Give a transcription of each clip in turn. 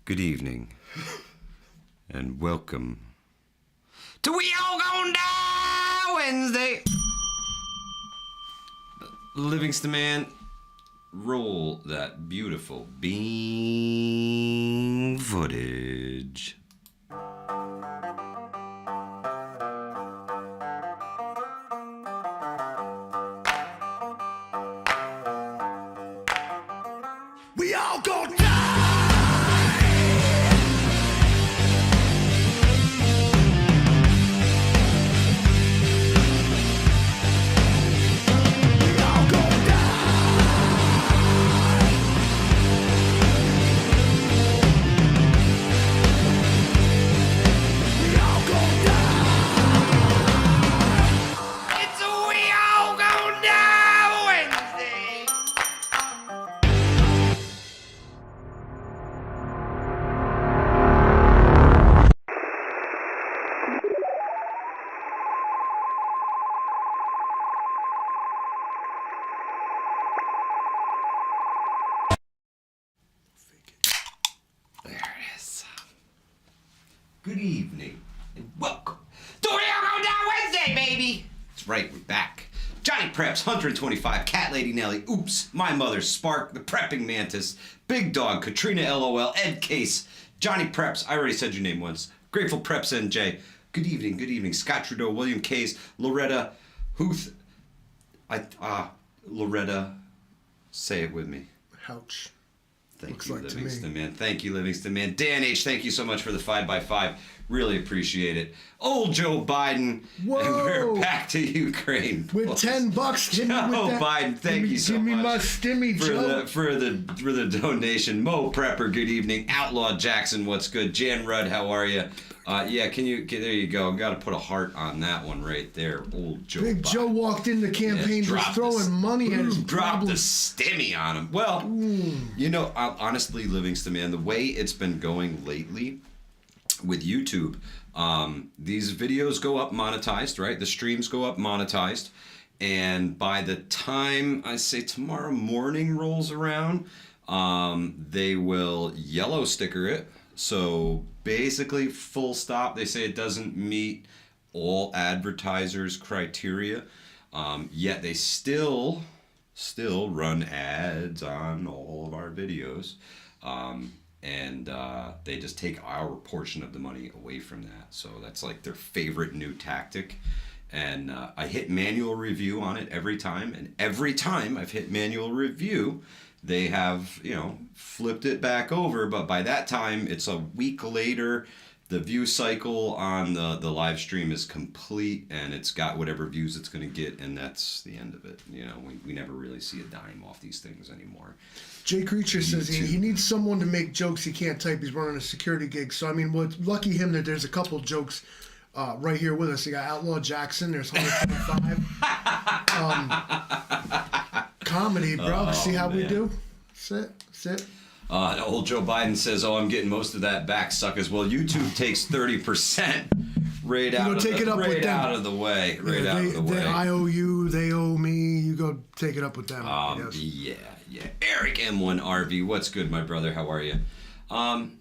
Good evening, and welcome to We All Gonna Die Wednesday. Livingston Man, roll that beautiful beam footage. We all gonna die! We all gonna die! We all gonna die! It's a We All Gonna Die Wednesday! There it is. Good evening, and welcome to We All Gonna Die Wednesday, baby! That's right, we're back. Johnny Preps, 125, Cat Lady Nelly, Oops, My Mother, Spark, The Prepping Mantis, Big Dog, Katrina LOL, Ed Case, Johnny Preps, I already said your name once, Grateful Preps NJ, good evening, Scott Trudeau, William Case, Loretta, Huth, Loretta, say it with me. Ouch. Thank Looks you, like to Livingston me. Man. Thank you, Livingston Man. Dan H., thank you so much for the 5x5. Really appreciate it. Old Joe Biden. Whoa. And we're back to Ukraine. With folks. $10, Jimmy. Joe with that. Biden, thank you so Give me much my stimmy, Joe. for the donation. Mo Prepper, good evening. Outlaw Jackson, what's good? Jan Rudd, how are you? There you go. Got to put a heart on that one right there. Old Joe Big Biden. Joe walked in the campaign just throwing money at his Dropped the problems. stimmy on him. Well, you know, honestly, Livingston Man, the way it's been going lately with YouTube, these videos go up monetized, right? The streams go up monetized. And by the time, I say tomorrow morning rolls around, they will yellow sticker it. So basically, full stop. They say it doesn't meet all advertisers' criteria. Yet they still run ads on all of our videos. And they just take our portion of the money away from that. So that's like their favorite new tactic. And I hit manual review on it every time. And every time I've hit manual review, they have, flipped it back over. But by that time, it's a week later. The view cycle on the live stream is complete, and it's got whatever views it's going to get, and that's the end of it. We never really see a dime off these things anymore. Jay Creature says he needs someone to make jokes. He can't type. He's running a security gig. So, I mean, lucky him that there's a couple jokes right here with us. You got Outlaw Jackson. There's 125. Comedy, bro. See how we do? Sit. Old Joe Biden says, I'm getting most of that back, suckers. Well, YouTube takes 30% right out of the way. I owe you, they owe me. You go take it up with them. Yeah. Eric M1RV, what's good, my brother? How are you?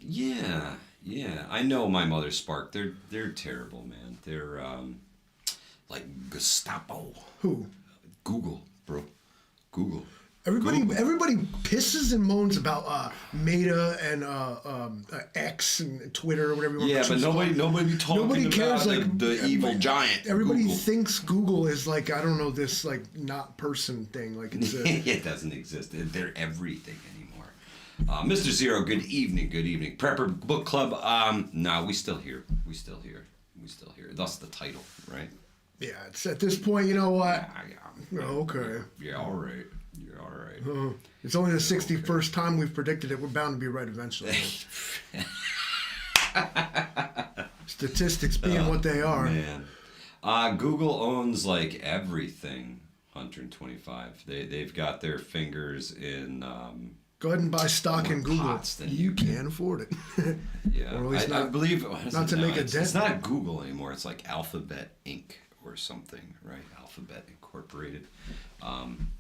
Yeah. I know My Mother, Spark. They're terrible, man. They're like Gestapo. Who? Google, bro. Google. Everybody pisses and moans about Meta and X and Twitter or whatever you want to but nobody talking cares, about like the evil giant. Everybody Google. thinks Google is like, I don't know, this like not person thing. Like it's it doesn't exist. They're everything anymore. Mr. Zero, good evening. Prepper Book Club. No, we still here. That's the title, right? Yeah, it's at this point, you know what? Yeah. Okay. Yeah, all right. It's only the 61st time we've predicted it. We're bound to be right eventually. Statistics being what they are. Man. Google owns like everything. 125. They've got their fingers in. Go ahead and buy stock in Google. You can't afford it. Yeah, or at least I believe not to make a dent. It's not Google anymore. It's like Alphabet Inc. or something, right? Alphabet Incorporated.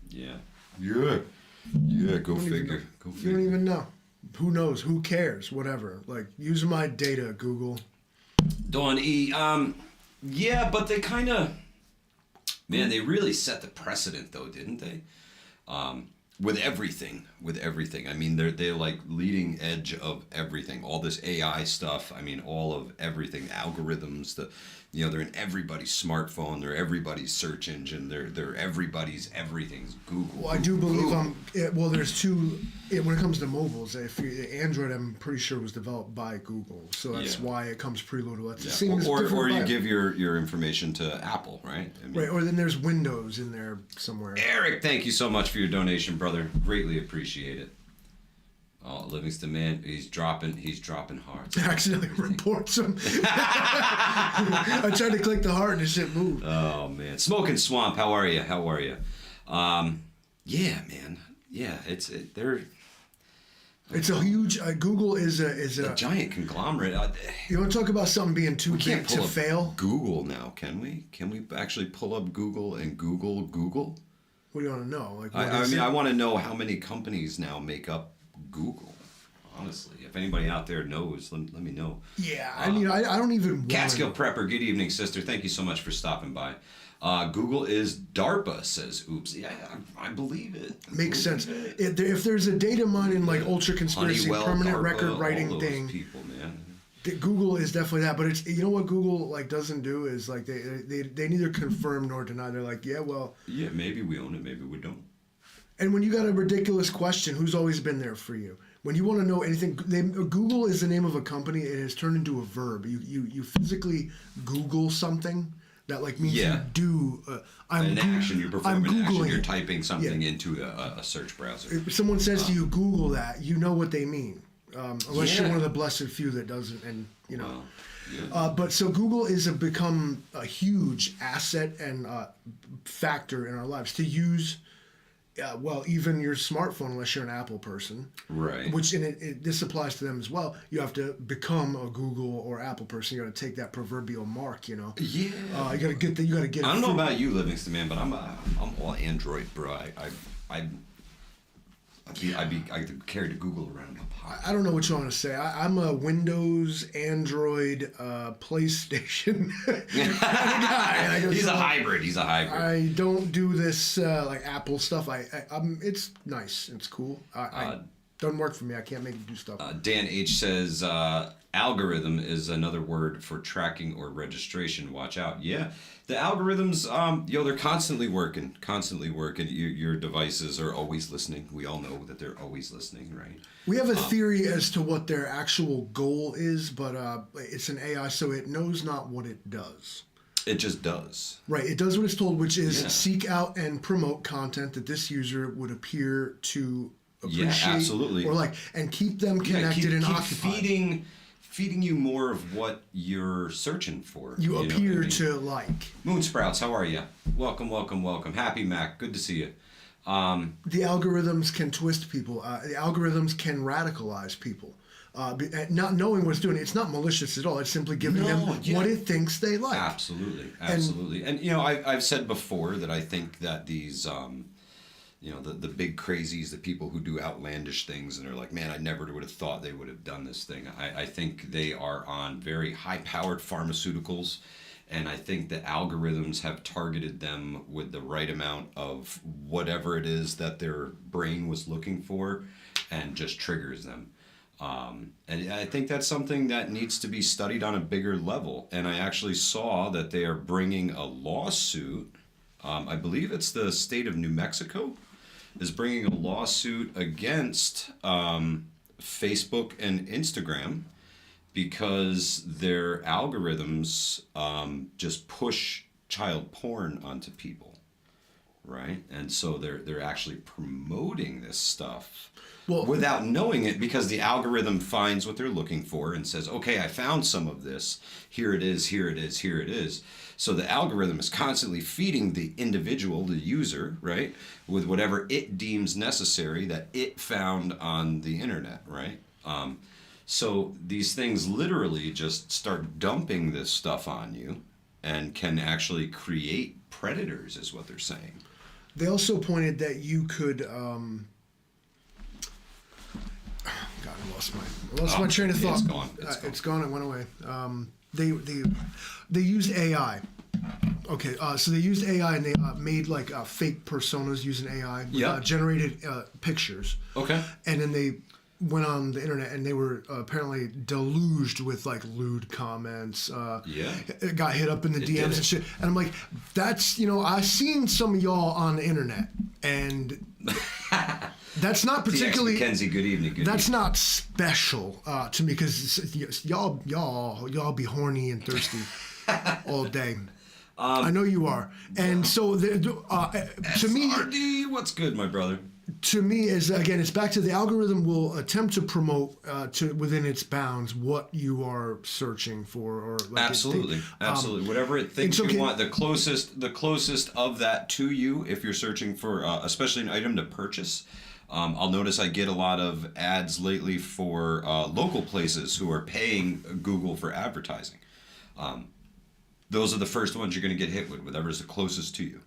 Yeah. Go figure. You don't even know. who knows? Who cares? Whatever. Like, use my data, Google. Dawn E. Yeah, but they kind of, man, they really set the precedent though, didn't they? With everything. I mean, they're like leading edge of everything. All this AI stuff. I mean, all of everything. Algorithms. They're in everybody's smartphone. They're everybody's search engine. They're everybody's everything's Google. Well, I do believe there's two. When it comes to mobiles, Android, I'm pretty sure was developed by Google, so that's why it comes preloaded. That's the same as or you give your information to Apple, right? I mean, right. Or then there's Windows in there somewhere. Eric, thank you so much for your donation, brother. Greatly appreciate it. Oh, Livingston, man, he's dropping hearts. I accidentally reports him. I tried to click the heart and the shit moved. Oh man, Smoking Swamp, how are you? Yeah, man. Yeah, it's a huge. Google is a giant conglomerate. You want to talk about something being too big to fail? Google now, can we? Can we actually pull up Google and Google? What do you want to know? Like, I want to know how many companies now make up Google. Honestly, if anybody out there knows, let me know. Yeah, I mean, I don't even. Catskill Prepper, good evening, sister. Thank you so much for stopping by. Google is DARPA, says Oops. Yeah, I believe it. Makes sense. If there's a data mining, like ultra conspiracy, Honeywell, permanent DARPA, record writing all those thing. People, man. Google is definitely that, but it's, you know what Google like doesn't do is like they neither confirm nor deny. They're like, yeah, maybe we own it, maybe we don't. And when you got a ridiculous question, who's always been there for you? When you want to know anything, Google is the name of a company. It has turned into a verb. You physically Google something that like means you do. An action, you perform an action. You're it. typing something into a search browser. If someone says to you, Google that, you know what they mean. Unless you're one of the blessed few that doesn't, and you know. But so Google is become a huge asset and factor in our lives to use. Even your smartphone, unless you're an Apple person, right? Which this applies to them as well. You have to become a Google or Apple person. You got to take that proverbial mark, you know. Yeah. You got to get You got to get. I don't know about you, Livingston, man, but I'm all Android, bro. I'd carry the Google around in my pocket. I don't know what you want to say. I'm a Windows, Android, PlayStation kind of guy. He's a hybrid. I don't do this like Apple stuff. It's nice. It's cool. Doesn't work for me. I can't make it do stuff. Dan H says algorithm is another word for tracking or registration. Watch out. Yeah, the algorithms, they're constantly working. Your devices are always listening. We all know that they're always listening, right? We have a theory as to what their actual goal is, but it's an AI, so it knows not what it does. It just does. Right. It does what it's told, which is seek out and promote content that this user would appear to appreciate, absolutely, or like, and keep them connected and occupied. Feeding you more of what you're searching for. You appear to like. Moonsprouts, how are you? Welcome. Happy Mac, good to see you. The algorithms can twist people. The algorithms can radicalize people. Not knowing what it's doing, it's not malicious at all. It's simply giving them what it thinks they like. Absolutely. And I've said before that I think that these. The big crazies, the people who do outlandish things and they're like, man, I never would have thought they would have done this thing. I think they are on very high-powered pharmaceuticals, and I think the algorithms have targeted them with the right amount of whatever it is that their brain was looking for and just triggers them. And I think that's something that needs to be studied on a bigger level. And I actually saw that they are bringing a lawsuit. I believe it's the state of New Mexico is bringing a lawsuit against Facebook and Instagram because their algorithms just push child porn onto people, right? And so they're actually promoting this stuff without knowing it, because the algorithm finds what they're looking for and says, okay, I found some of this. Here it is. So the algorithm is constantly feeding the individual, the user, right, with whatever it deems necessary that it found on the internet, right? So these things literally just start dumping this stuff on you and can actually create predators, is what they're saying. They also pointed that you could, God, I lost my train of thought. It's gone. It's gone. It went away. They used AI. Okay, so they used AI and they made like fake personas using AI. Generated pictures. Okay. And then they went on the internet and they were apparently deluged with like lewd comments. It got hit up in the DMs and shit. And I'm like, that's, I've seen some of y'all on the internet and that's not particularly. Mackenzie, good evening. That's not special to me because y'all be horny and thirsty all day. I know you are, and so to me, SRD, what's good, my brother? To me, it's back to the algorithm will attempt to promote to within its bounds what you are searching for, or like absolutely, whatever it thinks you want. The closest of that to you, if you're searching for, especially an item to purchase. I'll notice I get a lot of ads lately for local places who are paying Google for advertising. Those are the first ones you're going to get hit with, whatever's the closest to you.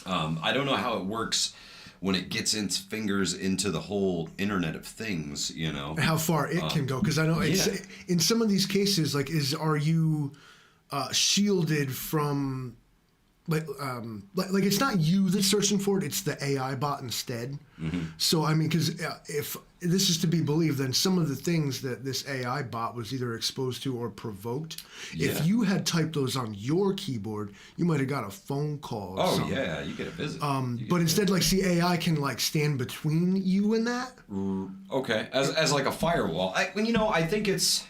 I don't know how it works when it gets its fingers into the whole Internet of Things, And how far it can go, because I know it's, in some of these cases, like, are you shielded from... Like it's not you that's searching for it; it's the AI bot instead. Mm-hmm. So I mean, because if this is to be believed, then some of the things that this AI bot was either exposed to or provoked, if you had typed those on your keyboard, you might have got a phone call. Or something. Yeah, you get a visit. But instead, like, see, AI can like stand between you and that. Okay, as like a firewall. I think it's,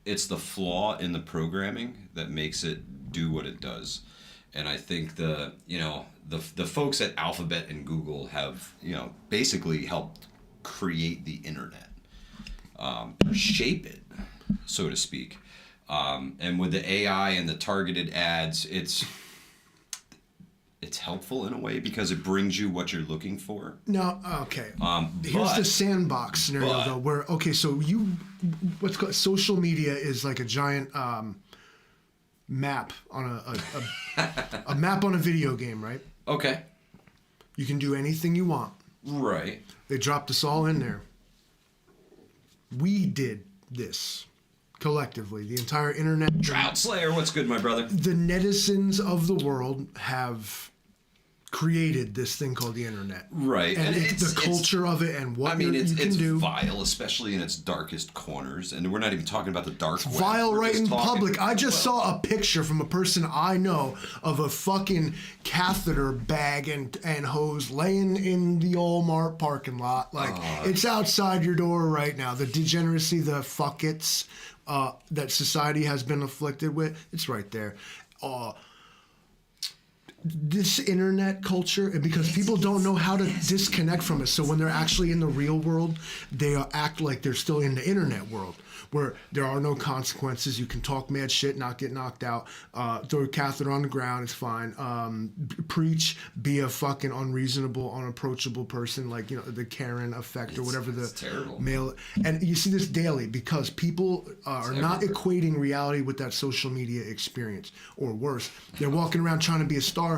it's the flaw in the programming that makes it do what it does. And I think the folks at Alphabet and Google have, basically helped create the internet, shape it, so to speak. And with the AI and the targeted ads, it's helpful in a way because it brings you what you're looking for. No, okay. Here's the sandbox scenario though, where so what's called social media is like a giant map on a map on a video game, right? Okay. You can do anything you want. Right. They dropped us all in there. We did this collectively. The entire internet. Drought Slayer, what's good, my brother? The netizens of the world have created this thing called the internet. Right. And it's the culture of it and what you can do. It's vile, especially in its darkest corners. And we're not even talking about the dark web. Vile right in public. I just saw a picture from a person I know of a fucking catheter bag and hose laying in the Walmart parking lot. Like, it's outside your door right now. The degeneracy, the fuck-its that society has been afflicted with, it's right there. This internet culture, because people don't know how to disconnect from it. So when they're actually in the real world, they act like they're still in the internet world, where there are no consequences. You can talk mad shit, not get knocked out. Throw a catheter on the ground, it's fine. Preach, be a fucking unreasonable, unapproachable person, like, the Karen effect or whatever the terrible. Male. And you see this daily because people are not equating reality with that social media experience, or worse, they're walking around trying to be a star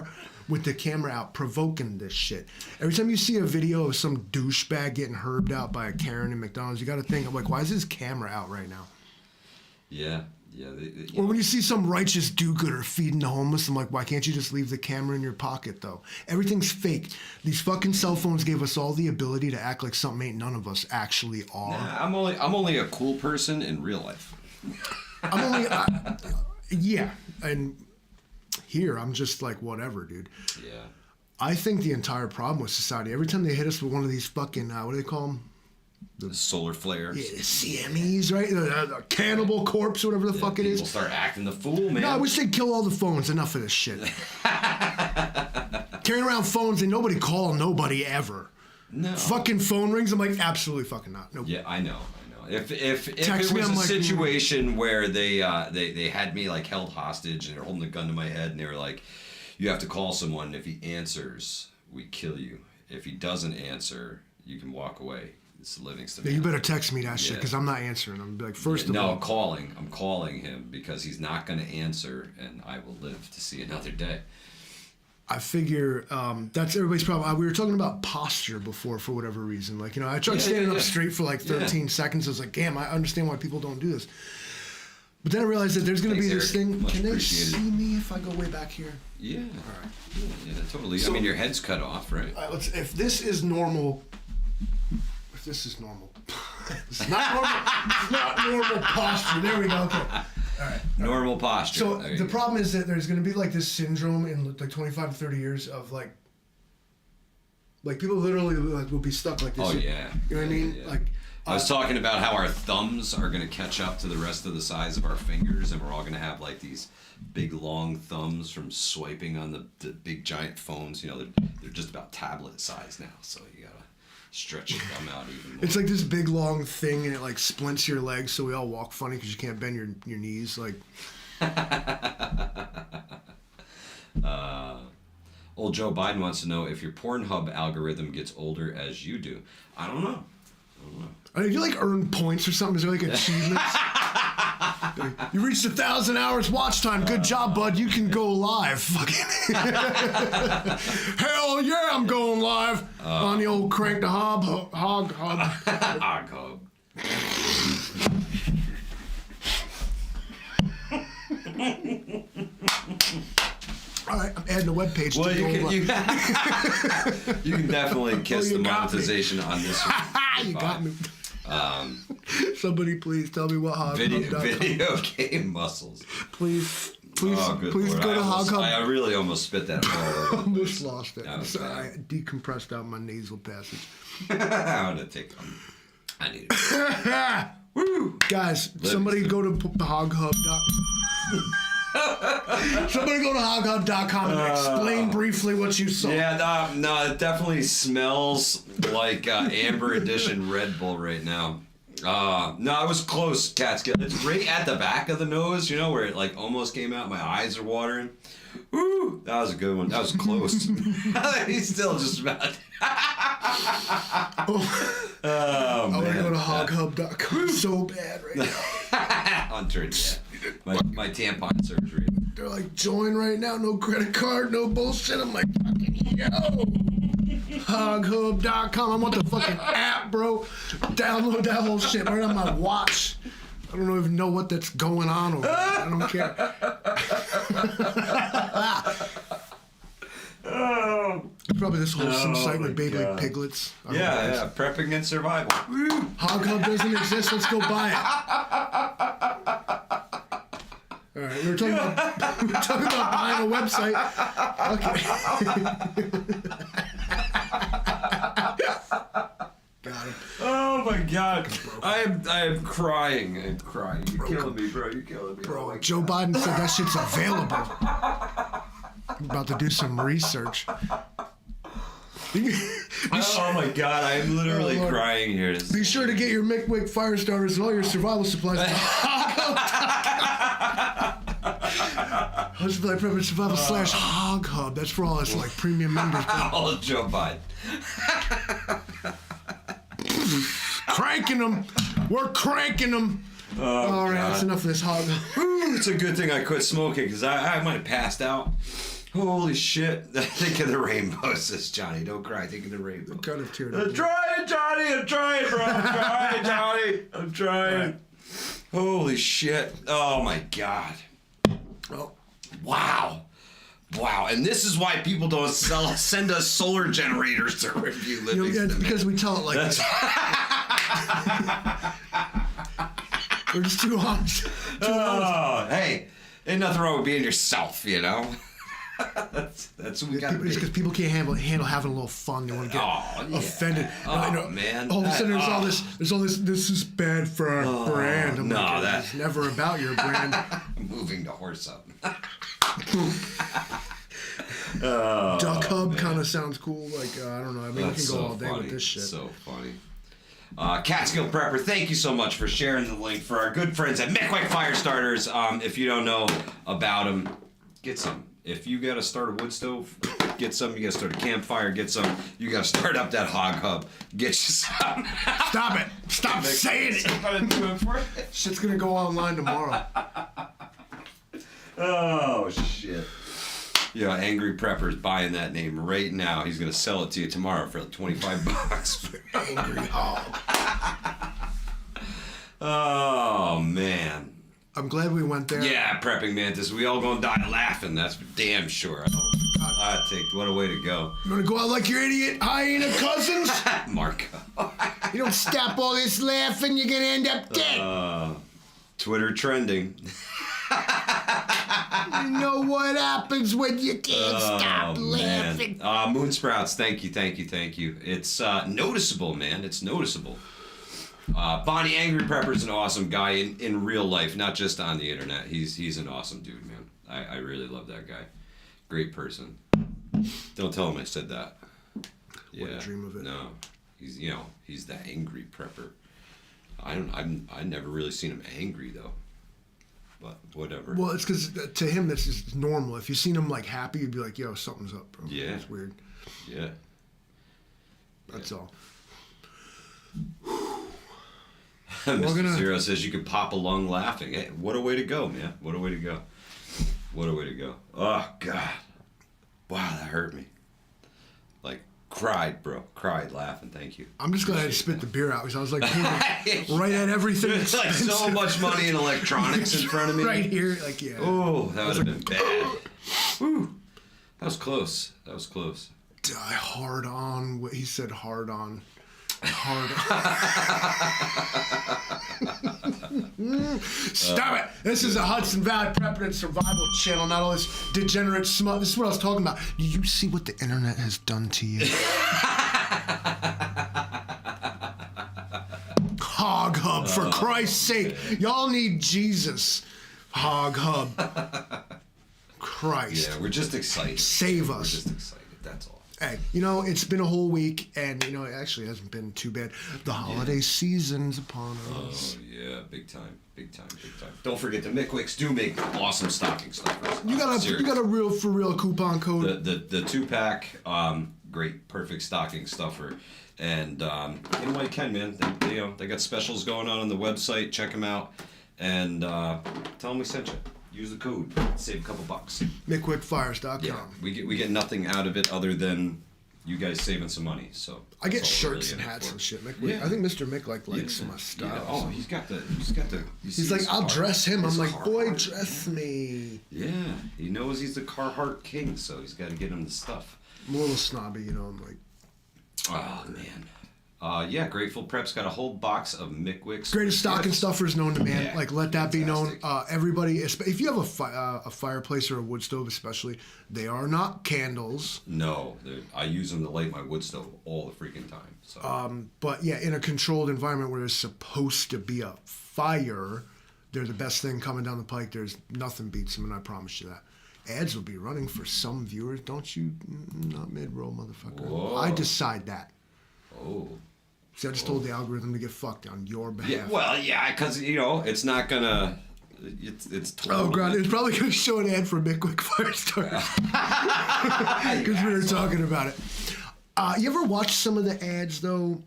with the camera out, provoking this shit. Every time you see a video of some douchebag getting herbed out by a Karen in McDonald's, you got to think, I'm like, why is his camera out right now? Yeah. Or when you see some righteous do-gooder feeding the homeless, I'm like, why can't you just leave the camera in your pocket, though? Everything's fake. These fucking cell phones gave us all the ability to act like something ain't none of us actually are. Nah, I'm only a cool person in real life. Yeah, and here I'm just like, whatever, dude. Yeah. I think the entire problem with society, every time they hit us with one of these fucking, what do they call them? The solar flares. Yeah, the CMEs, right? The cannibal corpse, whatever the fuck it is. People start acting the fool, man. No, I wish they'd kill all the phones. Enough of this shit. Carrying around phones and nobody call nobody ever. No. Fucking phone rings. I'm like, absolutely fucking not. Nope. Yeah, I know. If it was a situation where they had me like held hostage and they're holding a gun to my head and they were like, you have to call someone. If he answers, we kill you. If he doesn't answer, you can walk away. It's Livingston. Yeah, you better text me that shit because I'm not answering. I'm like, first of all, I'm calling him because he's not going to answer, and I will live to see another day. I figure that's everybody's problem. We were talking about posture before for whatever reason. Like, I tried standing up straight for like 13 seconds. I was like, damn, I understand why people don't do this. But then I realized that there's going to be this thing. Can they see me if I go way back here? Yeah. All right. Yeah, totally. So, I mean, your head's cut off, right? If this is normal, it's not normal. It's not normal posture. There we go. Okay. All right. Normal posture. So the problem is that there's going to be like this syndrome in like 25 to 30 years of like people literally like will be stuck like this. Oh yeah. You know what I mean? Yeah. Like I was talking about how our thumbs are going to catch up to the rest of the size of our fingers, and we're all going to have like these big long thumbs from swiping on the big giant phones. They're just about tablet size now, so you gotta stretch your thumb out even more. It's like this big long thing, and it like splints your legs, so we all walk funny because you can't bend your knees. Like, old Joe Biden wants to know if your Pornhub algorithm gets older as you do. I don't know. Do you like earn points or something? Is there like achievements? You reached 1,000 hours watch time. Good job, bud. You can go live. Fucking hell yeah, I'm going live on the old Crank the Hog Hub. Hog Hub. All right, I'm adding a webpage. Well, you can definitely kiss the monetization on this one. You got me. Somebody please tell me what hoghub.com. Video game muscles. Please go Lord. to hoghub. I really almost spit that all over. Almost lost it. So I decompressed out my nasal passage. I'm gonna take them. I need it. Woo! Guys, somebody go to hoghub.com. Somebody go to hoghub.com and explain briefly what you saw. Yeah, no, it definitely smells like Amber Edition Red Bull right now. No, it was close, Catskill. It's right at the back of the nose, where it like almost came out. My eyes are watering. Woo! That was a good one. That was close. He's still just about. I want to go to hoghub.com so bad right now. Hunter, yeah. My tampon surgery. They're like, join right now, no credit card, no bullshit. I'm like, fucking yo. Hoghub.com. I want the fucking app, bro. Download that whole shit right on my watch. I don't even know what that's going on over there. I don't care. Probably this wholesome site with baby piglets. Yeah, prepping and survival. Hoghub doesn't exist. Let's go buy it. All right, we were talking about buying a website. Okay. Got him. Oh my God! I am crying. I'm crying. You're killing me, bro. You're killing me. Bro, Joe Biden said that shit's available. I'm about to do some research. Oh my God! I'm literally crying here. Be sure to get your McWick fire starters and all your survival supplies. Hospital Prep Survival / Hoghub. That's for all us like premium members. All Joe Biden. Cranking them. We're cranking them. All right, that's enough of this Hoghub. It's a good thing I quit smoking because I might have passed out. Holy shit. Think of the rainbow, says Johnny. Don't cry. Think of the rainbow. I'm kind of teared up. I'm trying, Johnny. I'm trying, bro. I'm trying, Johnny. I'm trying. Right. Holy shit. Oh, my God. Oh. Wow. Wow. And this is why people don't send us solar generators to review Livingston. It's because we tell it like this. We're just too honest. Hey, ain't nothing wrong with being yourself, that's what we got to be. It's because people can't handle having a little fun. They want to get offended. Man. All of a sudden, there's all this. This is bad for our brand. I'm like, that's never about your brand. Moving the horse up. Duck Hub kind of sounds cool. Like I don't know. I mean, we can go all day with this shit. So funny. Catskill Prepper, thank you so much for sharing the link for our good friends at McWick Fire Starters. If you don't know about them, get some. If you got to start a wood stove, get some. You got to start a campfire, get some. You got to start up that Hoghub, get you some. Stop it! Stop saying it! Shit's gonna go online tomorrow. Oh shit! Yeah, Angry Prepper's buying that name right now. He's gonna sell it to you tomorrow for like $25. Angry Hog. Oh man. I'm glad we went there. Yeah, Prepping Mantis. We all gonna die laughing. That's for damn sure. What a way to go. You wanna go out like your idiot hyena cousins? Marco. You don't stop all this laughing, you're gonna end up dead. Twitter trending. You know what happens when you can't stop laughing. Moonsprouts, thank you. It's noticeable, man. It's noticeable. Bonnie Angry Prepper's an awesome guy in real life, not just on the internet. He's an awesome dude, man. I really love that guy. Great person. Don't tell him I said that. Yeah. Wouldn't dream of it. No. He's the angry prepper. I never really seen him angry though. But whatever. Well, it's because to him this is normal. If you seen him like happy, you'd be like, "Yo, something's up, bro." Yeah. It's weird. Yeah. That's all. Mr. Zero says you could pop a lung laughing. Hey, what a way to go, man. What a way to go. What a way to go. Oh, God. Wow, that hurt me. Like, cried, bro. Cried laughing. Thank you. I'm just glad I spit the beer out because I was like, right at everything. There's like so much money in electronics in front of me. Right here. Like, yeah. Oh, that would have been bad. Whew. That was close. Die hard on. He said hard on. Stop it! This is a Hudson Valley Preparedness Survival channel, not all this degenerate smut. This is what I was talking about. Do you see what the internet has done to you? Hog Hub, for Christ's sake. Y'all need Jesus. Hog Hub. Christ. Yeah, we're just excited. Save us. We're just excited, that's all. Hey, it's been a whole week, and, it actually hasn't been too bad. The holiday season's upon us. Oh, yeah, big time. Don't forget the Mickwicks do make awesome stocking stuffers. You got a real for real coupon code. The 2-pack, great, perfect stocking stuffer. And anyway, you can, man. They got specials going on the website. Check them out. And tell them we sent you. Use the code. Save a couple bucks. McWickFires.com. Yeah, we get nothing out of it other than you guys saving some money. So I get shirts and hats and shit. I think Mr. Mick likes my stuff. Yeah. Oh, he's got the. He's like, I'll dress him. I'm like, boy, dress me. Yeah, he knows he's the Carhartt king, so he's got to get him the stuff. I'm a little snobby, I'm like. Oh man. Yeah, Grateful Prep's got a whole box of Mickwicks. Greatest stocking stuffers known to man. Yeah, like, let that be known. Everybody, if you have a fireplace or a wood stove especially, they are not candles. No, I use them to light my wood stove all the freaking time. So. But yeah, in a controlled environment where there's supposed to be a fire, they're the best thing coming down the pike. There's nothing beats them, and I promise you that. Ads will be running for some viewers, don't you? Not mid-roll, motherfucker. Whoa. I decide that. Oh. See, I just told the algorithm to get fucked on your behalf. Yeah, well, yeah, because, it's not going to... It's totally... Oh, God, it's probably going to show an ad for Mick Quick Fire Starters. Because we were talking about it. You ever watch some of the ads, though?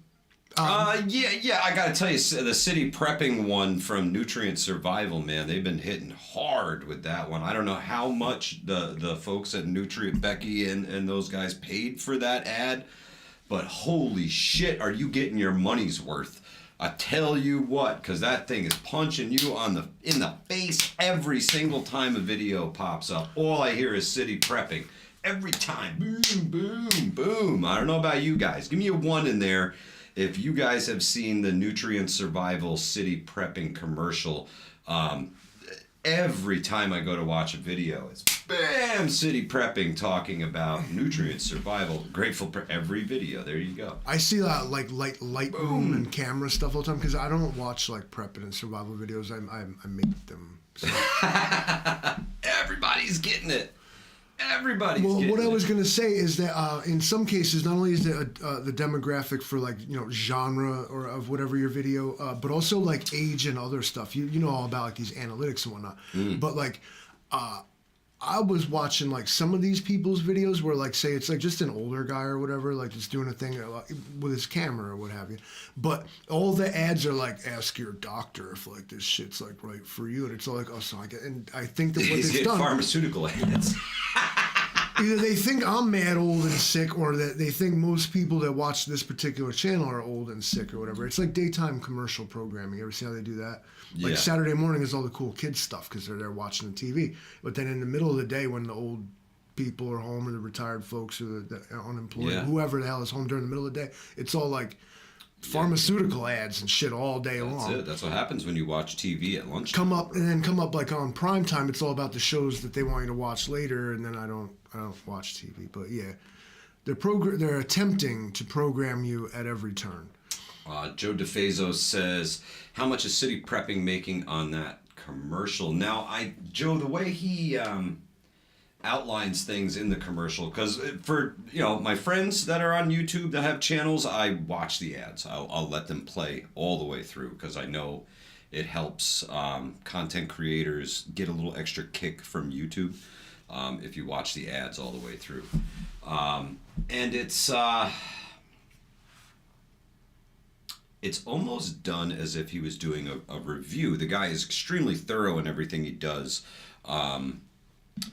Yeah, I gotta tell you, the city prepping one from Nutrient Survival, man, they've been hitting hard with that one. I don't know how much the folks at Nutrient, Becky and those guys paid for that ad, but holy shit, are you getting your money's worth? I tell you what, because that thing is punching you in the face every single time a video pops up. All I hear is city prepping. Every time, boom, boom, boom. I don't know about you guys. Give me a 1 in there if you guys have seen the Nutrient Survival city prepping commercial. Every time I go to watch a video, it's bam, city prepping talking about nutrient survival. Grateful for every video. There you go. I see a lot of like Lightroom and camera stuff all the time because I don't watch like prepping and survival videos. I make them. So. Everybody's getting it. Everybody's getting it. Well, what I was going to say is that in some cases, not only is it the demographic for like, genre or of whatever your video, but also like age and other stuff. You know all about like these analytics and whatnot. But like, I was watching like some of these people's videos where like, say it's like just an older guy or whatever, like just doing a thing with his camera or what have you. But all the ads are like, ask your doctor if like this shit's like right for you. And it's all like, oh, so I think that what they've done. Pharmaceutical ads. either they think I'm mad, old, and sick, or that they think most people that watch this particular channel are old and sick or whatever. It's like daytime commercial programming. You ever see how they do that? Like Yeah. Saturday morning is all the cool kids stuff because they're there watching the TV. But then in the middle of the day when the old people are home or the retired folks or the unemployed, whoever the hell is home during the middle of the day, it's all like pharmaceutical ads and shit all day long. That's it. That's what happens when you watch TV at lunch. Come up like on prime time. It's all about the shows that they want you to watch later, and then I don't watch TV. But yeah, they're attempting to program you at every turn. Joe DeFazo says, "How much is City Prepping making on that commercial?" Now, Joe, the way he outlines things in the commercial, because for my friends that are on YouTube that have channels, I watch the ads. I'll let them play all the way through because I know it helps content creators get a little extra kick from YouTube if you watch the ads all the way through. And it's almost done as if he was doing a review. The guy is extremely thorough in everything he does.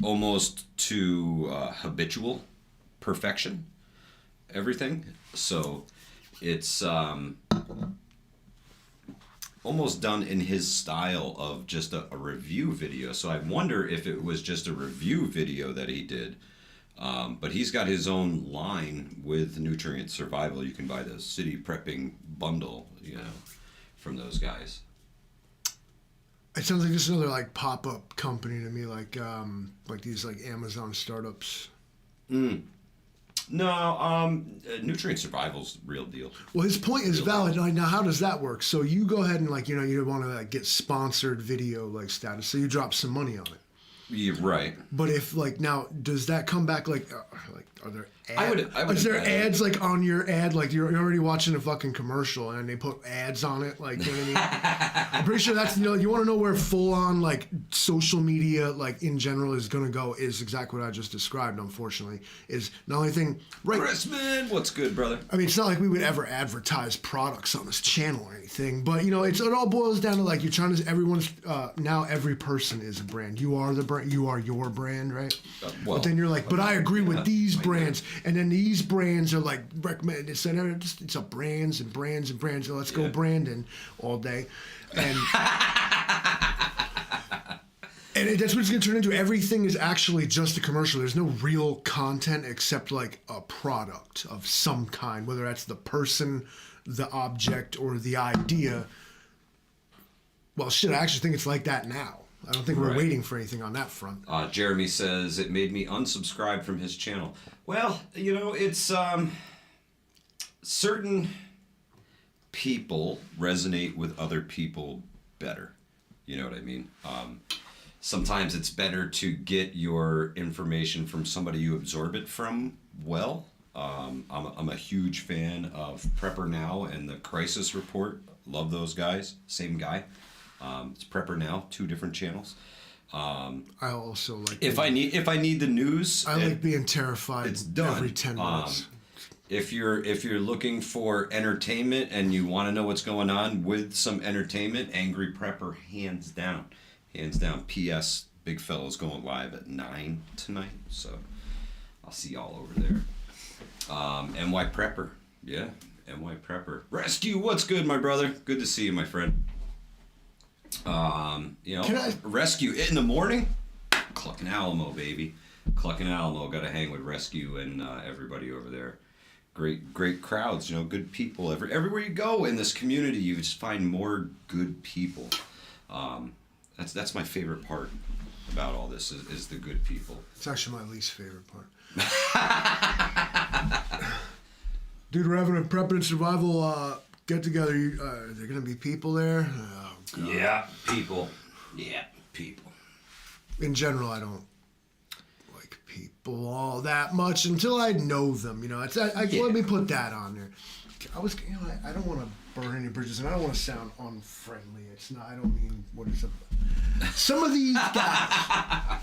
Almost to habitual perfection, everything. So it's almost done in his style of just a review video. So I wonder if it was just a review video that he did. But he's got his own line with Nutrient Survival. You can buy the City Prepping bundle, from those guys. It sounds like just another like pop-up company to me, like these like Amazon startups. No, Nutrient Survival's real deal. Well, his point is valid. Now, how does that work? So you go ahead and you want to get sponsored video status, so you drop some money on it. Yeah, right. But if now, does that come back are there ads? Is there ads on your ad? You're already watching a fucking commercial and they put ads on it. You know what I mean? I'm pretty sure that's you want to know where full on social media in general is gonna go is exactly what I just described. Unfortunately, is the only thing. Right, Chris, man, what's good, brother? I mean, it's not like we would ever advertise products on this channel or anything, but it all boils down to you're trying to. Everyone's now every person is a brand. You are the brand. You are your brand, right? But then you're but I agree with these brands, and then these brands are recommended. It's a brands and brands and brands. So let's go Brandon all day, and that's what it's gonna turn into. Everything is actually just a commercial. There's no real content except a product of some kind, whether that's the person, the object, or the idea. Well, shit, I actually think it's like that now. I don't think we're waiting for anything on that front. Jeremy says it made me unsubscribe from his channel. Well, it's certain people resonate with other people better. You know what I mean? Sometimes it's better to get your information from somebody you absorb it from well. I'm a huge fan of Prepper Now and the Crisis Report. Love those guys. Same guy. It's Prepper Now, 2 different channels. I also like. If I need the news, I like being terrified. It's done every 10 minutes. If you're looking for entertainment and you want to know what's going on with some entertainment, Angry Prepper, hands down. P.S. Big Fellow's going live at 9 tonight, so I'll see y'all over there. NY Prepper, NY Prepper. Rescue, what's good, my brother? Good to see you, my friend. Rescue in the morning. Clucking Alamo, baby. Clucking Alamo. Got to hang with Rescue and everybody over there. Great crowds. Good people. Everywhere you go in this community, you just find more good people. That's my favorite part about all this is the good people. It's actually my least favorite part. Dude, we're having a prep and survival get together. Are there gonna be people there? Oh, God. Yeah, people. Yeah, people. In general, I don't like people all that much until I know them. Let me put that on there. I don't want to burn any bridges, and I don't want to sound unfriendly. It's not. I don't mean what it's about. Some of these guys,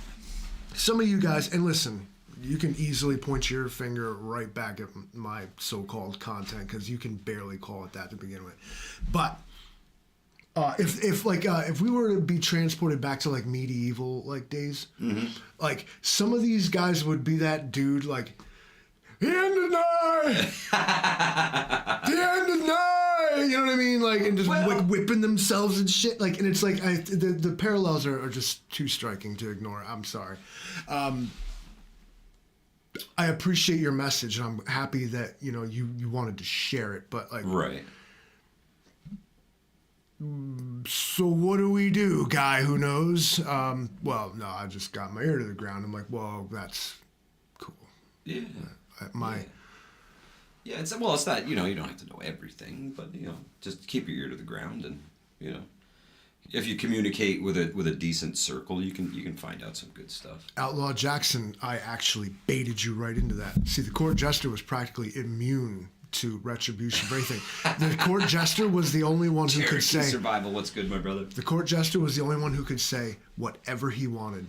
some of you guys, and listen. You can easily point your finger right back at my so-called content because you can barely call it that to begin with. But If we were to be transported back to like medieval like days, like some of these guys would be that dude like, the end of night, the end of night. You know what I mean? Like, and just like whipping themselves and shit. Like, and it's like the parallels are just too striking to ignore. I'm sorry. I appreciate your message, and I'm happy that you wanted to share it. But like, right. So what do we do, guy who knows? Well, no, I just got my ear to the ground. I'm like, well, that's cool. Yeah. Yeah, it's not, you don't have to know everything, but just keep your ear to the ground, and if you communicate with a decent circle, you can find out some good stuff. Outlaw Jackson, I actually baited you right into that. See, the court jester was practically immune to retribution for everything. The court jester was the only one who could say survival. What's good, my brother? The court jester was the only one who could say whatever he wanted.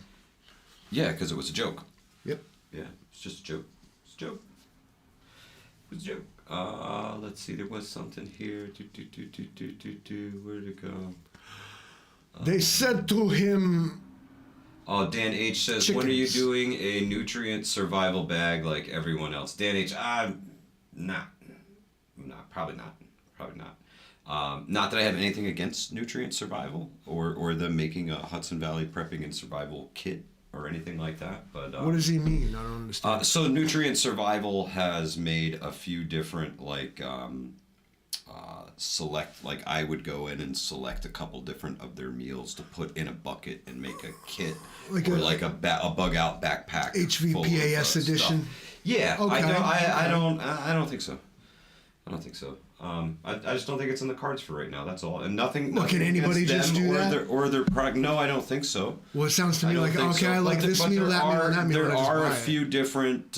Yeah, because it was a joke. Yep. Yeah, it's just a joke. It's a joke. It was a joke. Let's see. There was something here. Where did it go? They said to him. Oh, Dan H says, chickens. When are you doing a nutrient survival bag like everyone else? Dan H, probably not. Not that I have anything against nutrient survival or them making a Hudson Valley prepping and survival kit or anything like that. But what does he mean? I don't understand. So nutrient survival has made a few different select, like I would go in and select a couple different of their meals to put in a bucket and make a kit a bug out backpack. HVPAS edition. Stuff. Yeah, okay. I don't think so. I just don't think it's in the cards for right now. That's all, and nothing. Well, can anybody just do that? Their product? No, I don't think so. Well, it sounds to me like okay, so. I like this meal, that meal, and that meal. There are a few different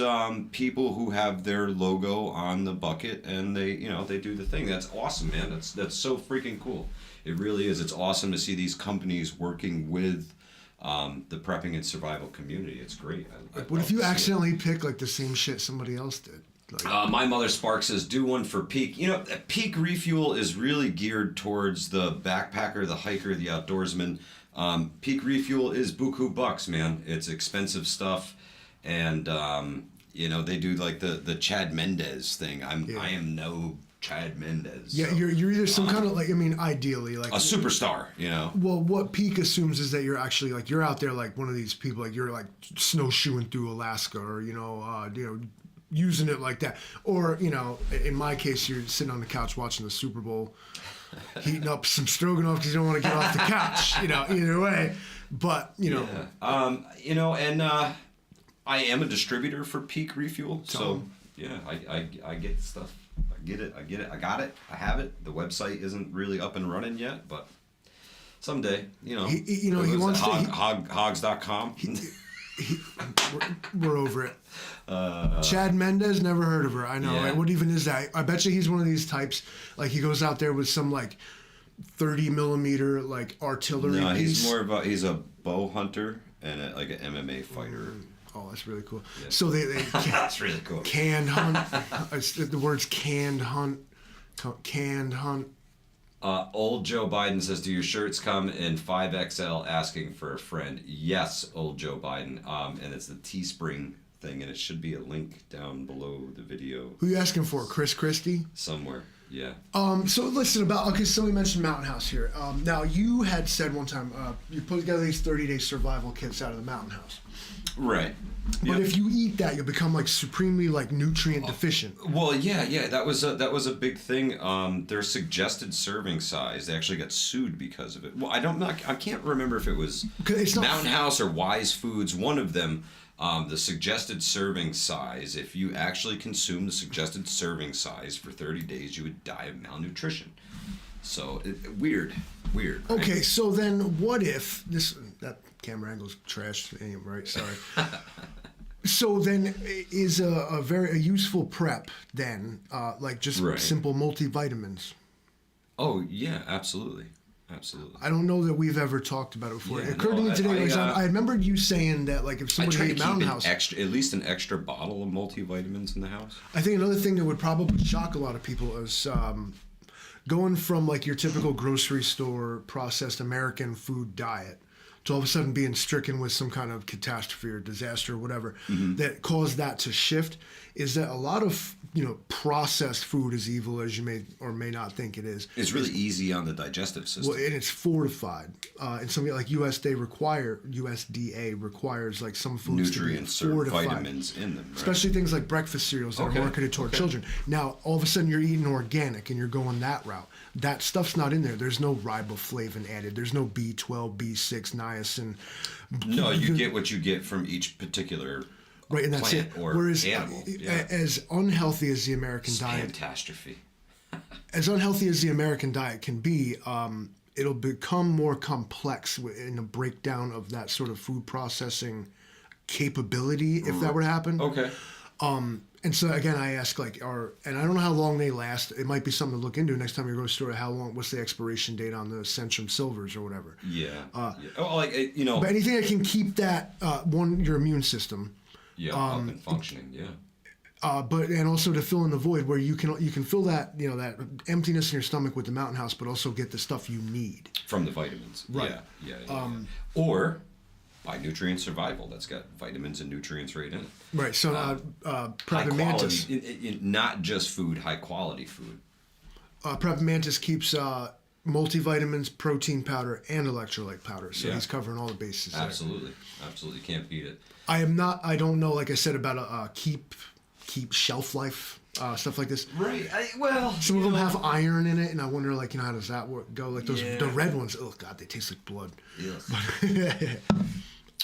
people who have their logo on the bucket, and they do the thing. That's awesome, man. That's so freaking cool. It really is. It's awesome to see these companies working with the prepping and survival community. It's great. What if you accidentally pick like the same shit somebody else did? My mother Spark says, do one for Peak. Peak Refuel is really geared towards the backpacker, the hiker, the outdoorsman. Peak Refuel is buku bucks, man. It's expensive stuff. And, they do like the Chad Mendez thing. I am no Chad Mendez. Yeah, so, you're either some kind of ideally like a superstar, Well, what Peak assumes is that you're actually like, you're out there like one of these people, like you're like snowshoeing through Alaska or, using it like that. Or, in my case, you're sitting on the couch watching the Super Bowl, heating up some stroganoff because you don't want to get off the couch, either way. But, Yeah. I am a distributor for Peak Refuel. So, yeah, I get stuff. I get it. I got it. I have it. The website isn't really up and running yet, but someday, he wants hogs.com. We're over it. Chad Mendez, never heard of her. I know, right? What even is that? I bet you he's one of these types. Like he goes out there with some 30 millimeter artillery. No, he's more of he's a bow hunter and an MMA fighter. Oh, that's really cool. Yeah. So they that's really cool. Canned hunt. The words canned hunt. Canned hunt. Old Joe Biden says, do your shirts come in 5XL asking for a friend? Yes, old Joe Biden. And it's the Teespring thing, and it should be a link down below the video. Who are you asking for? Chris Christie? Somewhere, yeah. So listen so we mentioned Mountain House here. Now, you had said one time, you put together these 30-day survival kits out of the Mountain House. Right. But if you eat that, you'll become supremely nutrient deficient. Well, yeah, that was a big thing. Their suggested serving size, they actually got sued because of it. Well, I can't remember if it was Mountain House or Wise Foods. One of them, the suggested serving size. If you actually consume the suggested serving size for 30 days, you would die of malnutrition. So weird. Right? Okay, so then what if that camera angle's trash, right? Sorry. So then, is a very useful prep then, simple multivitamins? Oh yeah, absolutely. I don't know that we've ever talked about it before. It occurred to me today. I remembered you saying that if somebody ate Mountain House, at least an extra bottle of multivitamins in the house. I think another thing that would probably shock a lot of people is going from like your typical grocery store processed American food diet to all of a sudden being stricken with some kind of catastrophe or disaster or whatever that caused that to shift is that a lot of processed food, as evil as you may or may not think it is, it's really easy on the digestive system. Well, and it's fortified, and something like USDA requires like some foods nutrients to be fortified, or vitamins in them, right? Especially things like breakfast cereals that are marketed toward children. Now, all of a sudden, you're eating organic and you're going that route. That stuff's not in there. There's no riboflavin added. There's no B12, B6, niacin. No, you get what you get from each particular right, and that's plant it. Or Whereas, animal. as unhealthy as the American diet, catastrophe. as unhealthy as the American diet can be, it'll become more complex in the breakdown of that sort of food processing capability if that were to happen. Okay. And so again, I ask and I don't know how long they last. It might be something to look into next time you go to the store. What's the expiration date on the Centrum Silvers or whatever? Yeah. Oh, But anything that can keep that your immune system. Yeah, up and functioning. Yeah. And also to fill in the void where you can fill that that emptiness in your stomach with the Mountain House, but also get the stuff you need from the vitamins. Right. Yeah. Or by Nutrient Survival, that's got vitamins and nutrients right in it. Right. So Preparedness, not just food, high quality food. Preparedness keeps multivitamins, protein powder, and electrolyte powder. So he's covering all the bases. Absolutely, absolutely, can't beat it. I don't know, like I said, about keep shelf life, stuff like this. Right. Some of them have iron in it, and I wonder, how does that go? Like the red ones, oh God, they taste like blood. Yes.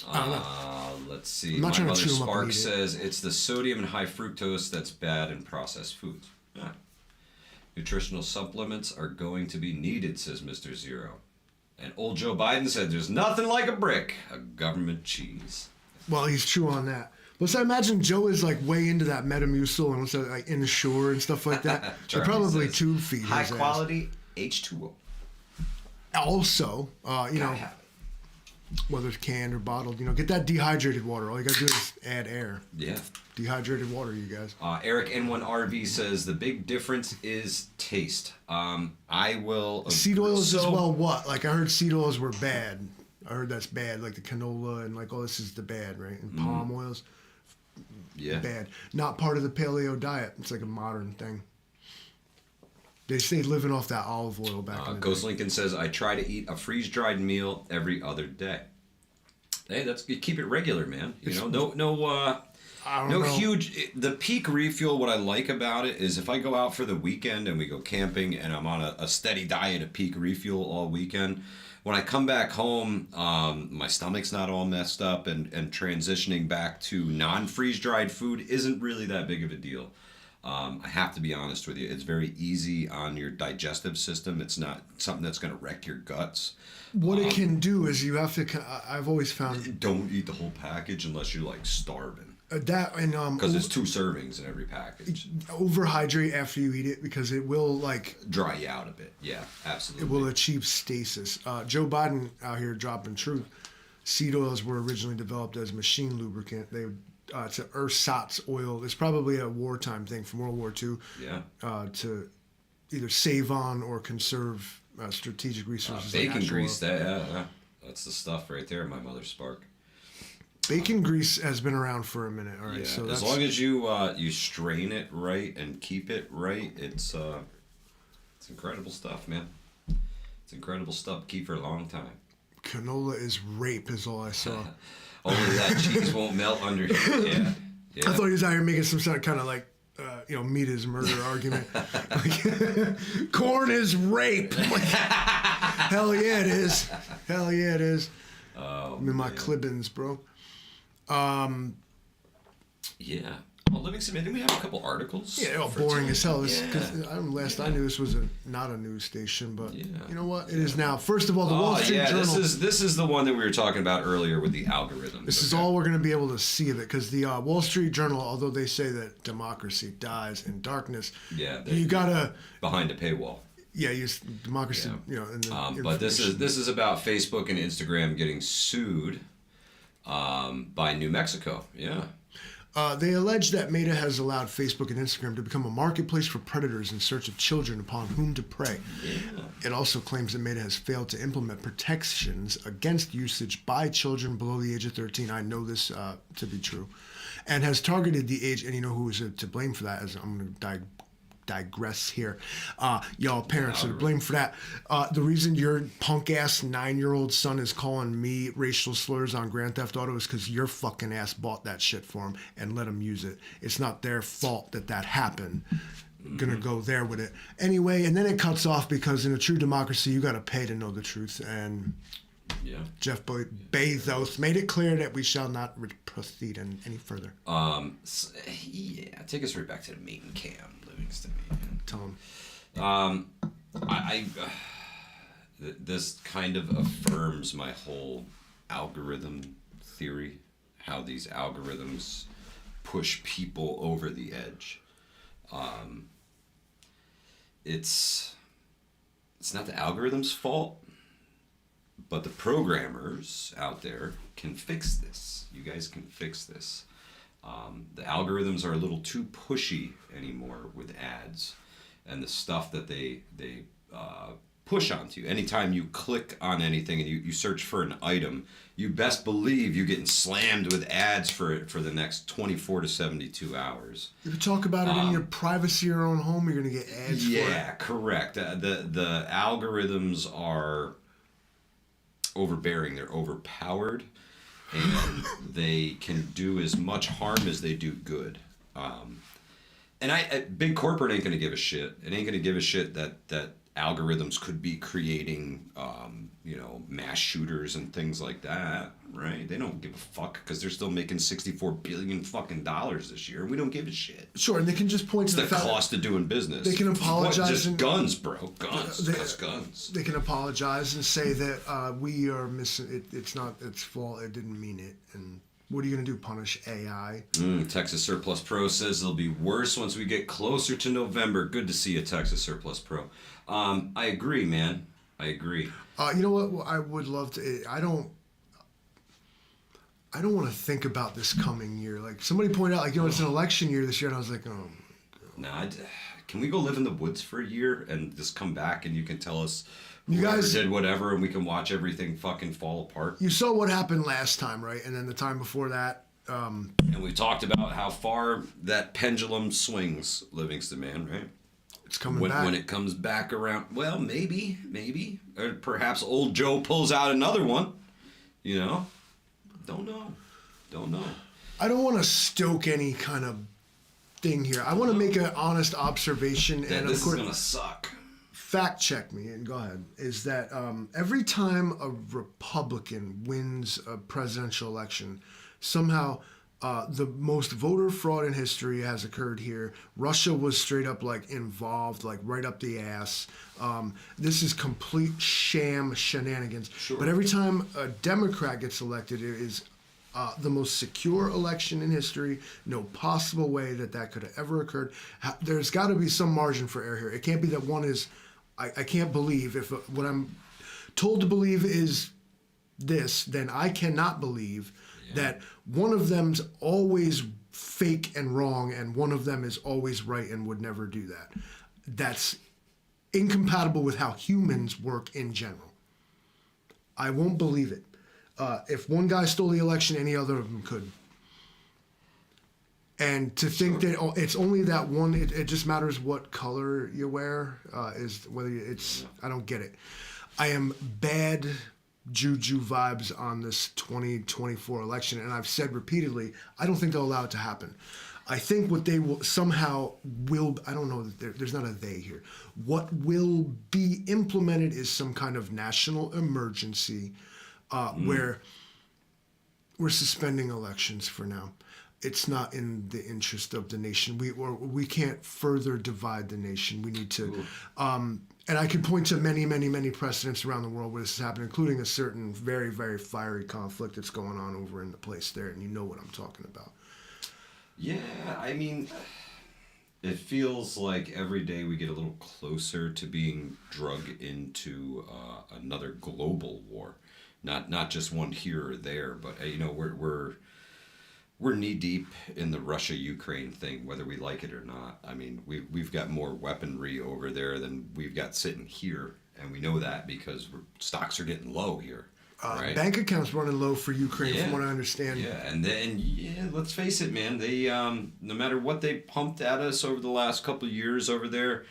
I don't know. Let's see. I'm not My trying to mother chew 'em up and Spark eat it. says it's the sodium and high fructose that's bad in processed foods. Ah. Nutritional supplements are going to be needed, says Mr. Zero. And old Joe Biden said there's nothing like a brick of government cheese. Well, he's true on that. But so I imagine Joe is way into that Metamucil and Ensure and stuff like that. They probably tube feed his high ass. quality H2O. Also, Gotta have it. whether it's canned or bottled, get that dehydrated water. All you gotta do is add air. Yeah. Dehydrated water, you guys. Eric N1RV says the big difference is taste. I will. Seed oils as well. What? I heard seed oils were bad. I heard that's bad. Like the canola and all this is the bad, right? And palm oils. Yeah. Bad. Not part of the paleo diet. It's like a modern thing. They stayed living off that olive oil back in the Ghost day. Lincoln says I try to eat a freeze-dried meal every other day. Hey, you keep it regular, man. No huge. The peak refuel. What I like about it is if I go out for the weekend and we go camping and I'm on a steady diet of peak refuel all weekend. When I come back home, my stomach's not all messed up, and transitioning back to non-freeze-dried food isn't really that big of a deal. I have to be honest with you. It's very easy on your digestive system. It's not something that's going to wreck your guts. What it can do is you have to. I've always found. Don't eat the whole package unless you're starving. That and because there's 2 servings in every package. Overhydrate after you eat it because it will dry you out a bit. Yeah, absolutely. It will achieve stasis. Joe Biden out here dropping truth. Seed oils were originally developed as machine lubricant. It's an ersatz oil. It's probably a wartime thing from World War II. Yeah. To either save on or conserve strategic resources. Bacon grease. That's the stuff right there. My mother's Spark. Bacon grease has been around for a minute. All right. Yeah, So as long as you strain it right and keep it right, it's incredible stuff, man. It's incredible stuff. Keep for a long time. Canola is rape, is all I saw. Only that cheese won't melt under here. Yeah. I thought he was out here making some sort of kind of meat is murder argument. Corn is rape. Hell yeah, it is. Hell yeah, it is. Oh, I'm in my clippings, bro. Yeah. Well, Livingston, didn't we have a couple articles? Yeah, boring as hell. Last I knew this was not a news station, but you know what? It is now. First of all, the Wall Street Journal. This is the one that we were talking about earlier with the algorithms. This is all we're going to be able to see of it because the Wall Street Journal, although they say that democracy dies in darkness, you gotta behind a paywall. Yeah, democracy. Yeah. But this is about Facebook and Instagram getting sued by New Mexico. Yeah. They allege that Meta has allowed Facebook and Instagram to become a marketplace for predators in search of children upon whom to prey. Yeah. It also claims that Meta has failed to implement protections against usage by children below the age of 13. I know this to be true. And has targeted the age, and you know who is to blame for that, as I'm going to digress here. Y'all parents are to blame for that. The reason your punk ass 9-year-old son is calling me racial slurs on Grand Theft Auto is because your fucking ass bought that shit for him and let him use it. It's not their fault that happened. Gonna go there with it anyway, and then it cuts off because in a true democracy you gotta pay to know the truth, and Jeff Bezos made it clear that we shall not proceed any further. Take us right back to the main cam. Tell him. This kind of affirms my whole algorithm theory, how these algorithms push people over the edge. It's not the algorithm's fault, but the programmers out there can fix this. You guys can fix this. The algorithms are a little too pushy anymore with ads and the stuff that they push onto you. Anytime you click on anything and you search for an item, you best believe you're getting slammed with ads for the next 24 to 72 hours. If you talk about it in your privacy of your own home, you're going to get ads for it. Yeah, correct. The algorithms are overbearing. They're overpowered. And they can do as much harm as they do good. And big corporate ain't gonna give a shit. It ain't gonna give a shit that algorithms could be creating, mass shooters and things like that, right? They don't give a fuck because they're still making $64 billion fucking dollars this year. We don't give a shit. Sure, and they can just point to the cost of doing business. They can apologize. Just guns, bro. Guns. They can apologize and say that we are missing it. It's not its fault. It didn't mean it. And what are you going to do? Punish AI? Texas Surplus Pro says it'll be worse once we get closer to November. Good to see you, Texas Surplus Pro. I agree, man. I agree. You know what? I would love to. I don't want to think about this coming year. Like somebody pointed out, it's an election year this year, and I was like, oh my God. Nah, can we go live in the woods for a year and just come back and you can tell us you guys did whatever and we can watch everything fucking fall apart? You saw what happened last time, right? And then the time before that. And we talked about how far that pendulum swings, Livingston, man, right? It's coming back. When it comes back around, well, maybe. Or perhaps old Joe pulls out another one, Don't know. I don't want to stoke any kind of thing here. I want to make an honest observation. And this of course, is going to suck. Fact check me and go ahead. Is that every time a Republican wins a presidential election, somehow the most voter fraud in history has occurred here. Russia was straight up involved, right up the ass. This is complete sham shenanigans. Sure. But every time a Democrat gets elected, it is the most secure election in history. No possible way that could have ever occurred. There's got to be some margin for error here. It can't be that one is. I can't believe if what I'm told to believe is this, then I cannot believe that one of them's always fake and wrong and one of them is always right and would never do that. That's incompatible with how humans work in general. I won't believe it. If one guy stole the election, any other of them could. And to think that it's only that one, it just matters what color you wear, is whether it's, I don't get it. I am bad juju vibes on this 2024 election, and I've said repeatedly, I don't think they'll allow it to happen. I think what they will somehow will, I don't know, there's not a they here. What will be implemented is some kind of national emergency where we're suspending elections for now. It's not in the interest of the nation. We can't further divide the nation. We need to, and I can point to many, many, many precedents around the world where this has happened, including a certain very, very fiery conflict that's going on over in the place there, and you know what I'm talking about. Yeah, I mean, it feels like every day we get a little closer to being drug into another global war, not just one here or there, but we're we're knee deep in the Russia-Ukraine thing, whether we like it or not. I mean, we've got more weaponry over there than we've got sitting here, and we know that because stocks are getting low here. Right? Bank accounts running low for Ukraine, from what I understand. Yeah, and then let's face it, man. They no matter what they pumped at us over the last couple of years over there,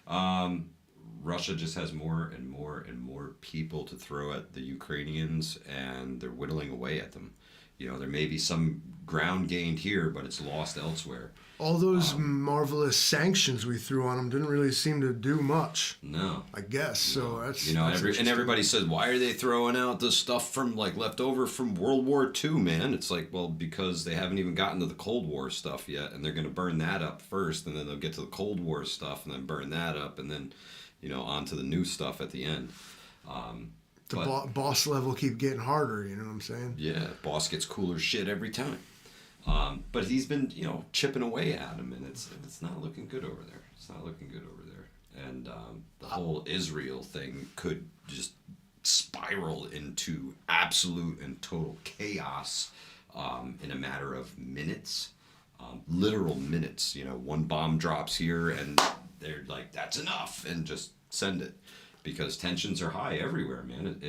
Russia just has more and more and more people to throw at the Ukrainians, and they're whittling away at them. You know, there may be some ground gained here, but it's lost elsewhere. All those marvelous sanctions we threw on them didn't really seem to do much. No, I guess so. That's and everybody says, why are they throwing out the stuff from left over from World War II, man? It's like, well, because they haven't even gotten to the Cold War stuff yet, and they're going to burn that up first, and then they'll get to the Cold War stuff, and then burn that up, and then on to the new stuff at the end. Boss level keep getting harder. You know what I'm saying? Yeah, boss gets cooler shit every time. But he's been, chipping away at him, and it's not looking good over there. It's not looking good over there. And the whole Israel thing could just spiral into absolute and total chaos in a matter of minutes, literal minutes. One bomb drops here, and they're like, that's enough, and just send it. Because tensions are high everywhere, man.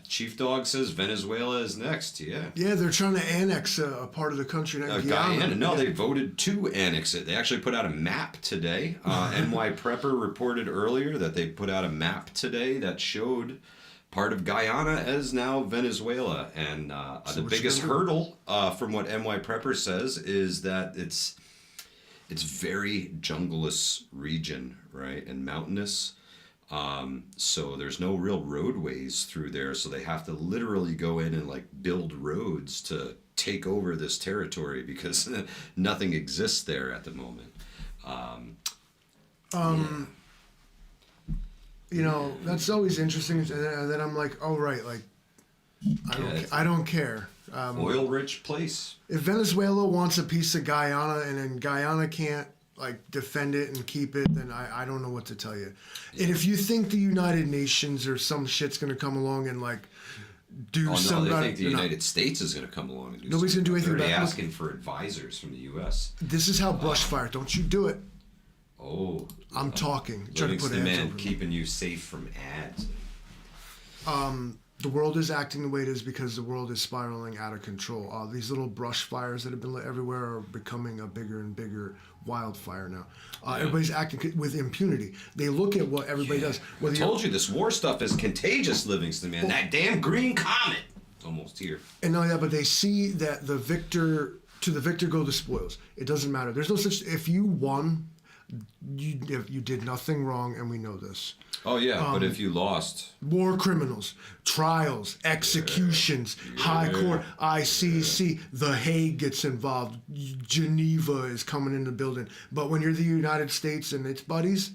Chief Dog says Venezuela is next. Yeah. Yeah, they're trying to annex a part of the country. Guyana. No, they voted to annex it. They actually put out a map today. NY Prepper reported earlier that they put out a map today that showed part of Guyana as now Venezuela. And the biggest hurdle, from what NY Prepper says, is that it's very junglous region, right, and mountainous. So there's no real roadways through there, so they have to literally go in and build roads to take over this territory because nothing exists there at the moment. That's always interesting, and then I'm like, oh right, I don't care. Oil-rich place. If Venezuela wants a piece of Guyana and then Guyana can't defend it and keep it, then I don't know what to tell you. Yeah. And if you think the United Nations or some shit's gonna come along and do something, they think the United States is gonna come along and do. Nobody's something. Gonna do anything. They're asking for advisors from the U.S. This is how brush fire. Don't you do it. Oh, I'm talking. Trying to put the man keeping you safe from ads. The world is acting the way it is because the world is spiraling out of control. These little brush fires that have been lit everywhere are becoming a bigger and bigger wildfire now. Everybody's acting with impunity. They look at what everybody does. I told you this war stuff is contagious, Livingston, man. That damn green comet. It's almost here. And but they see that to the victor go the spoils. It doesn't matter. There's no such. If you won, you did nothing wrong, and we know this. Oh yeah, but if you lost, war criminals, trials, executions, high court, ICC, The Hague gets involved, Geneva is coming in the building. But when you're the United States and its buddies,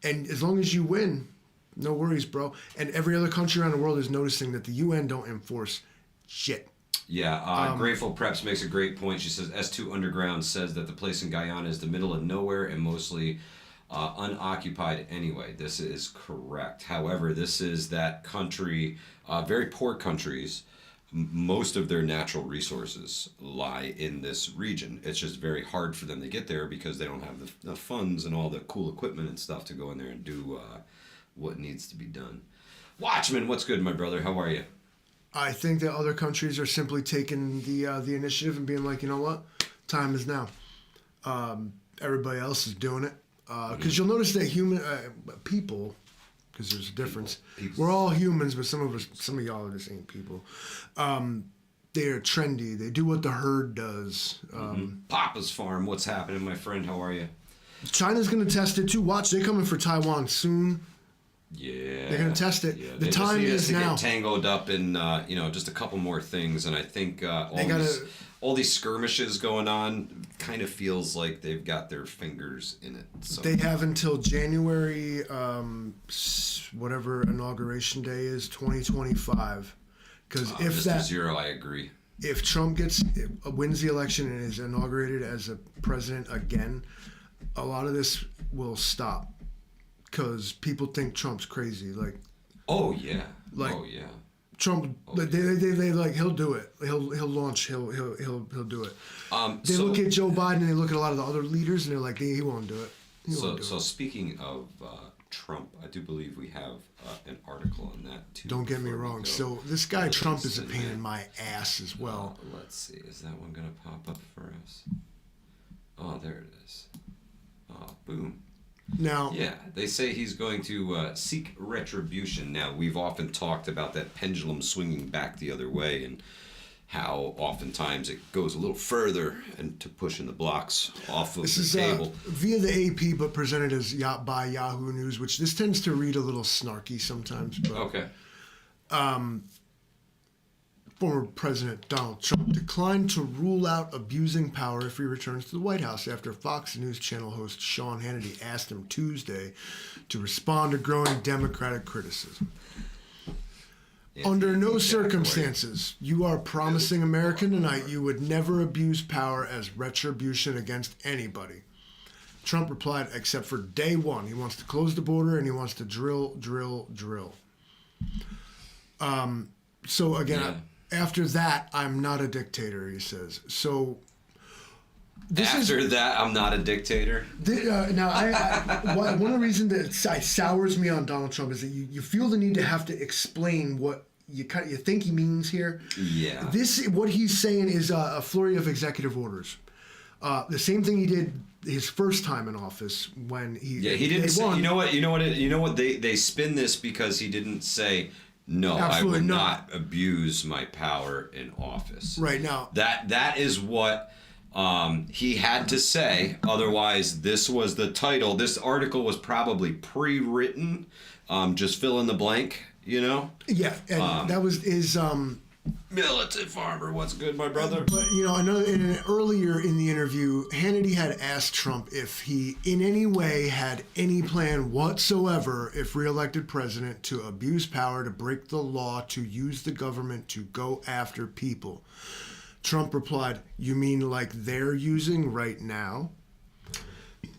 and as long as you win, no worries, bro. And every other country around the world is noticing that the UN don't enforce shit. Yeah, Grateful Preps makes a great point. She says S2 Underground says that the place in Guyana is the middle of nowhere and mostly unoccupied anyway. This is correct. However, this is that country, very poor countries, most of their natural resources lie in this region. It's just very hard for them to get there because they don't have the funds and all the cool equipment and stuff to go in there and do what needs to be done. Watchman, what's good, my brother? How are you? I think that other countries are simply taking the initiative and being like, you know what, time is now. Everybody else is doing it. Because you'll notice that people, because there's a difference. People. We're all humans, but some of y'all are just ain't people. They're trendy. They do what the herd does. Papa's Farm, what's happening, my friend? How are you? China's going to test it too. Watch, they're coming for Taiwan soon. Yeah, they're going to test it. Yeah. The time is now. Get tangled up in just a couple more things, and I think all these skirmishes going on kind of feels like they've got their fingers in it. So. They have until January, whatever inauguration day is, 2025. Because if that zero, I agree. If Trump wins the election and is inaugurated as a president again, a lot of this will stop. Because people think Trump's crazy. Oh yeah. Trump, they like he'll do it. He'll launch. He'll do it. They look at Joe Biden and they look at a lot of the other leaders and they're like, he won't do it. So speaking of Trump, I do believe we have an article on that too. Don't get me wrong. So this guy Trump is a pain in my ass as well. Let's see. Is that one gonna pop up for us? Oh, there it is. Oh, boom. Now, yeah, they say he's going to seek retribution. Now, we've often talked about that pendulum swinging back the other way and how oftentimes it goes a little further and to pushing the blocks off of the table. Via the AP, but presented as by Yahoo News, which this tends to read a little snarky sometimes. But, okay. Former President Donald Trump declined to rule out abusing power if he returns to the White House after Fox News Channel host Sean Hannity asked him Tuesday to respond to growing Democratic criticism. Under no circumstances, you are promising America tonight you would never abuse power as retribution against anybody. Trump replied, except for day one. He wants to close the border and he wants to drill. So again, after that, I'm not a dictator, he says. So after that, I'm not a dictator. Now, one of the reasons that sours me on Donald Trump is that you feel the need to have to explain what you think he means here. Yeah. What he's saying is a flurry of executive orders. The same thing he did his first time in office when he didn't say, you know what they spin this because he didn't say, no, absolutely I will not abuse my power in office. Right now, that is what he had to say. Otherwise, this was the title. This article was probably pre-written. Just fill in the blank, Yeah, and that was his. Militant farmer, what's good, my brother? But earlier in the interview, Hannity had asked Trump if he, in any way, had any plan whatsoever, if reelected president, to abuse power, to break the law, to use the government to go after people. Trump replied, "You mean like they're using right now?"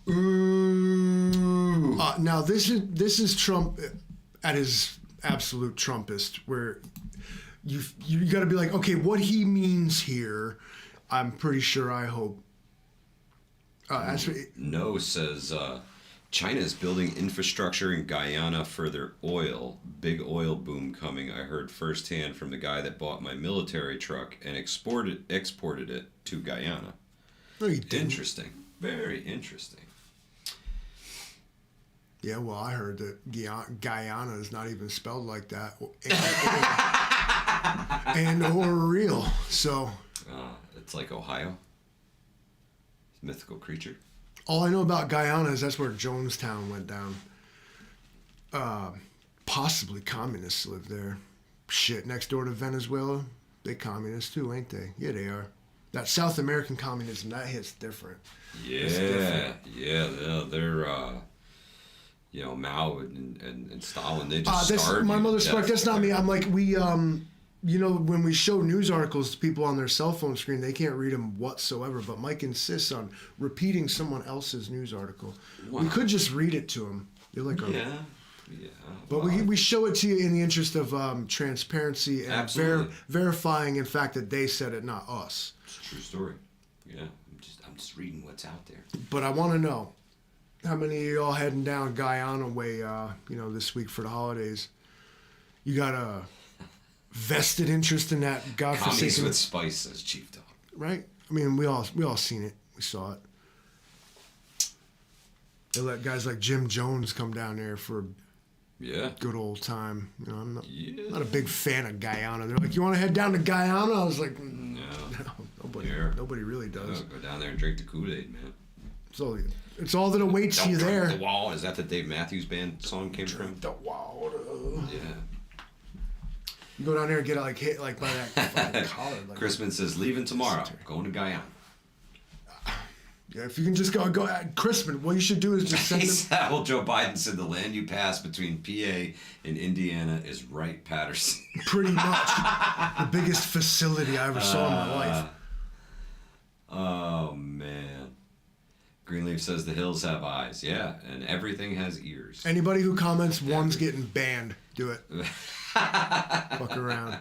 Ooh. Now this is Trump at his absolute Trumpist, where. You got to be like, okay, what he means here, I'm pretty sure, I hope. No says China is building infrastructure in Guyana for their oil. Big oil boom coming. I heard firsthand from the guy that bought my military truck and exported it to Guyana. No, you didn't. Interesting. Very interesting. Yeah, well, I heard that Guyana is not even spelled like that. or real, so it's like Ohio. Mythical creature. All I know about Guyana is that's where Jonestown went down. Possibly communists live there. Shit, next door to Venezuela, they communists too, ain't they? Yeah, they are. That South American communism, that hits different. Yeah, they're Mao and Stalin, they just starved. My mother spoke. That's not me. I'm like, when we show news articles to people on their cell phone screen, they can't read them whatsoever. But Mike insists on repeating someone else's news article. Wow. We could just read it to him. You're like, yeah. But we show it to you in the interest of transparency and verifying, in fact, that they said it, not us. It's a true story. Yeah, I'm just reading what's out there. But I want to know. How many of y'all heading down Guyana way, this week for the holidays? You got a vested interest in that godforsaken... Commies with spice, says Chief Dog. Right? I mean, we all seen it. We saw it. They let guys like Jim Jones come down there for a good old time. I'm not a big fan of Guyana. They're like, you want to head down to Guyana? I was like, no nobody really does. Go down there and drink the Kool-Aid, man. It's all that awaits you there. The Wall. Is that the Dave Matthews Band song came from? The Wall. Yeah. You go down there and get hit by that collar. Crispin says, leaving tomorrow. Going to Guyana. Yeah, if you can just go Crispin, what you should do is just send them. Well, Joe Biden said the land you pass between PA and Indiana is Wright-Patterson. Pretty much. The biggest facility I ever saw in my life. Oh, man. Greenleaf says the hills have eyes. Yeah, and everything has ears. Anybody who comments one's getting banned. Do it. Fuck around.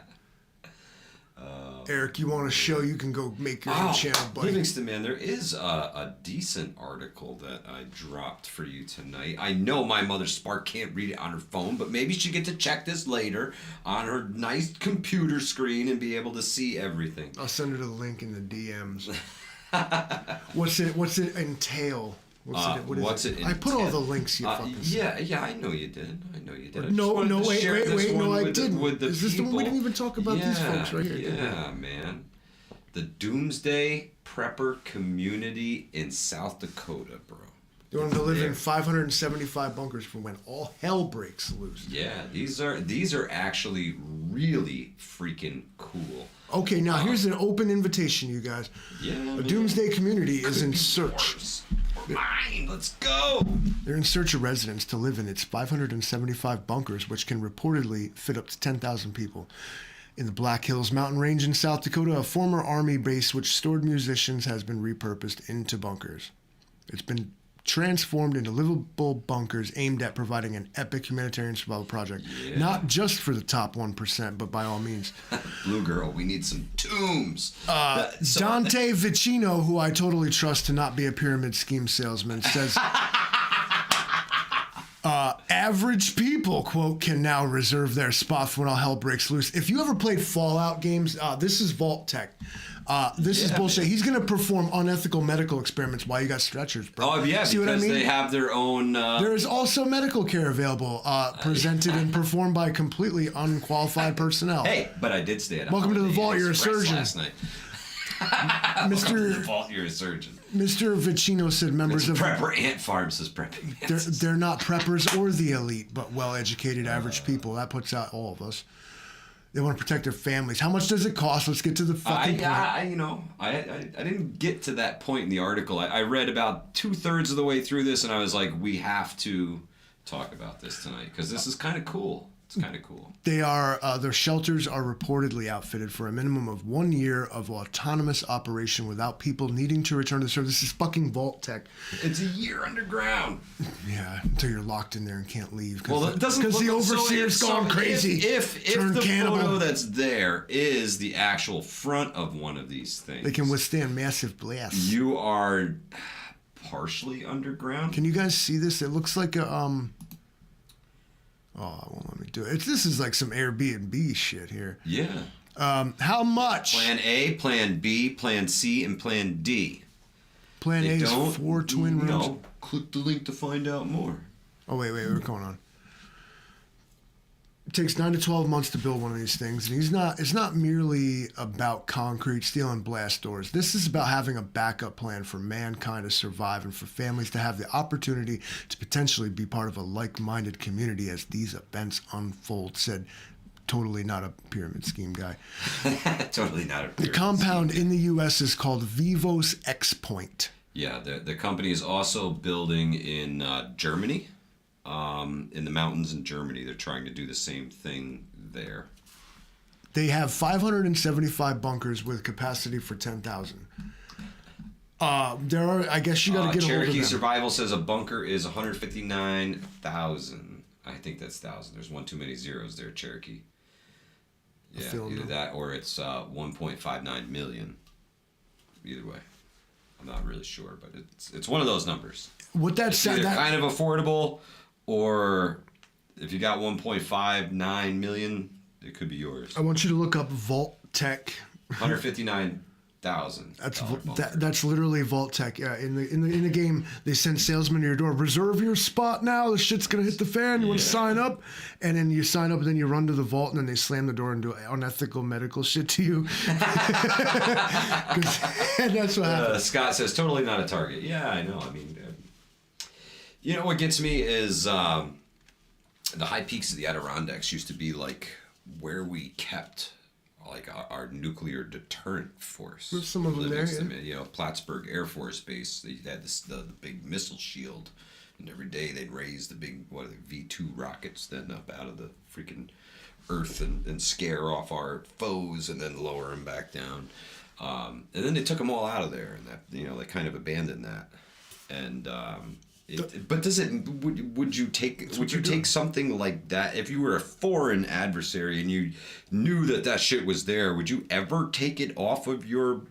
Eric, you want a show? You can go make your own channel, buddy. Livingston, man, there is a decent article that I dropped for you tonight. I know my mother Spark can't read it on her phone, but maybe she get to check this later on her nice computer screen and be able to see everything. I'll send her the link in the DMs. What's it entail? What's it? I put all the links. You fucking. Yeah, I know you did. No, wait, no, I didn't. Is this the one we didn't even talk about? These folks right here. Yeah, man. The Doomsday Prepper community in South Dakota, bro. They want to live in 575 bunkers for when all hell breaks loose. Yeah, these are actually really freaking cool. Okay, now here's an open invitation, you guys. Yeah, the Doomsday community is in search. Fine, let's go. They're in search of residents to live in its 575 bunkers, which can reportedly fit up to 10,000 people. In the Black Hills mountain range in South Dakota, a former army base which stored musicians has been repurposed into bunkers. It's been transformed into livable bunkers aimed at providing an epic humanitarian survival project. Yeah. Not just for the top 1%, but by all means. Blue Girl, we need some tombs. Dante Vicino, who I totally trust to not be a pyramid scheme salesman, says... average people, quote, can now reserve their spot for when all hell breaks loose. If you ever played Fallout games, this is Vault Tech. This is bullshit. He's going to perform unethical medical experiments while you got stretchers, bro. Oh, yeah, because they have their own... There is also medical care available, presented and performed by completely unqualified personnel. Hey, but I did stay at Welcome to the Vault, you're a surgeon. Last night. Mr. Vault, you're a surgeon. Mr. Vicino said members of... Prepper Ant Farm says prepping. They're not preppers or the elite, but well-educated average people. That puts out all of us. They want to protect their families. How much does it cost? Let's get to the fucking point. I didn't get to that point in the article. I read about 2/3 of the way through this, and I was like, we have to talk about this tonight because this is kind of cool. It's kind of cool. Their shelters are reportedly outfitted for a minimum of 1 year of autonomous operation without people needing to return to the service. This is fucking Vault Tech. It's a year underground. Yeah, until you're locked in there and can't leave. Well, it doesn't because the overseer's gone crazy. If the photo that's there is the actual front of one of these things, they can withstand massive blasts. You are partially underground. Can you guys see this? It looks like a Oh, it won't let me do it. This is like some Airbnb shit here. Yeah. How much? Plan A, Plan B, Plan C, and Plan D. Plan A is 4 twin rooms. No, click the link to find out more. Oh, wait, we're going on. It takes 9 to 12 months to build one of these things, and it's not merely about concrete, steel, and blast doors. This is about having a backup plan for mankind to survive and for families to have the opportunity to potentially be part of a like-minded community as these events unfold, said totally not a pyramid scheme guy. Totally not a pyramid scheme. The compound in the U.S. is called Vivos X Point. Yeah, the company is also building in Germany. In the mountains in Germany, they're trying to do the same thing there. They have 575 bunkers with capacity for 10,000. There are, I guess you got to get a hold of them. Cherokee Survival says a bunker is 159,000. I think that's 1,000. There's one too many zeros there, Cherokee. Yeah, either that or it's 1.59 million. Either way, I'm not really sure, but it's one of those numbers. What that said, either kind of affordable, or if you got 1.59 million, it could be yours. I want you to look up Vault Tech. 159,000. That's literally Vault Tech. Yeah, in the game, they send salesmen to your door. Reserve your spot now. The shit's gonna hit the fan. You want to sign up, and then you sign up, and then you run to the vault, and then they slam the door and do unethical medical shit to you. That's what happens. Scott says totally not a target. Yeah, I know. I mean, you know what gets me is the high peaks of the Adirondacks used to be like where we kept like our nuclear deterrent force. There's some of them there, yeah. You know, Plattsburgh Air Force Base, they had the big missile shield, and every day they'd raise the big V2 rockets then up out of the freaking earth and scare off our foes and then lower them back down. And then they took them all out of there, and that, you know, they kind of abandoned that. And but does it? Would you take something like that if you were a foreign adversary and you knew that shit was there? Would you ever take it off of your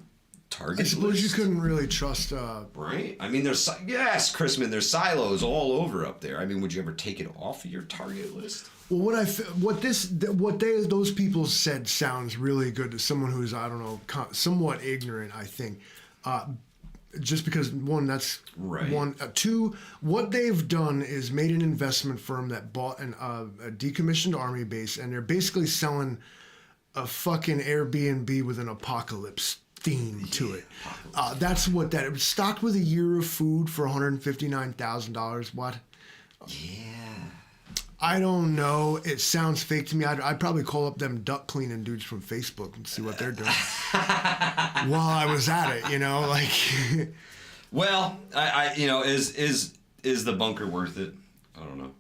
target list? I suppose you couldn't really trust. Right. I mean, there's Chrisman. There's silos all over up there. I mean, would you ever take it off of your target list? Well, those people said sounds really good to someone who's, I don't know, somewhat ignorant. I think. Just because, one, that's right. One. Two, what they've done is made an investment firm that bought a decommissioned army base, and they're basically selling a fucking Airbnb with an apocalypse theme to it. That's what that. It was stocked with a year of food for $159,000. What? Yeah. I don't know. It sounds fake to me. I'd probably call up them duck cleaning dudes from Facebook and see what they're doing while I was at it. Like. Well, I is the bunker worth it? I don't know.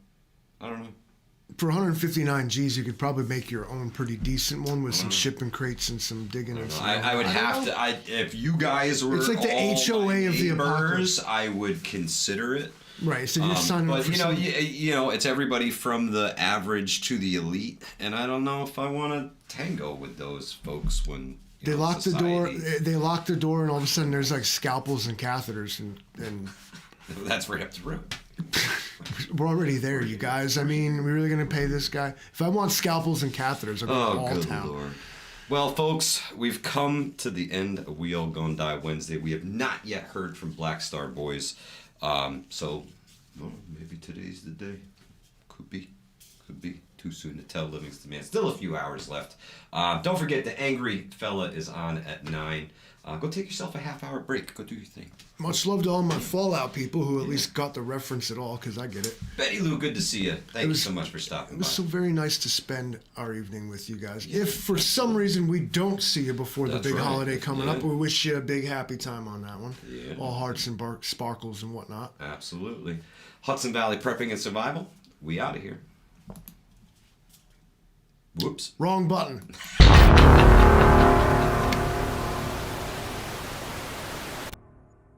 For 159 G's, you could probably make your own pretty decent one with some shipping crates and some digging and some. I would have to. If you guys were, it's like the all HOA of the apocalypse. I would consider it. Right, so you're signing up for it's everybody from the average to the elite, and I don't know if I want to tango with those folks when they lock the door. They lock the door, and all of a sudden there's like scalpels and catheters, and that's right up the road. We're already there, you guys. I mean, we're really gonna pay this guy? If I want scalpels and catheters, I'll go to all town. Lord. Well, folks, we've come to the end of We All Gonna Die Wednesday. We have not yet heard from Black Star Boys. So maybe today's the day. Could be too soon to tell. Livingston Man. Still a few hours left. Don't forget the Angry Fella is on at 9. Go take yourself a half-hour break. Go do your thing. Much love to all my Fallout people who at least got the reference at all, because I get it. Betty Lou, good to see you. Thank you so much for stopping by. It was so very nice to spend our evening with you guys. If for some reason we don't see you before the big holiday coming up, we wish you a big happy time on that one. Yeah. All hearts and sparkles and whatnot. Absolutely. Hudson Valley Prepping and Survival. We out of here. Whoops. Wrong button.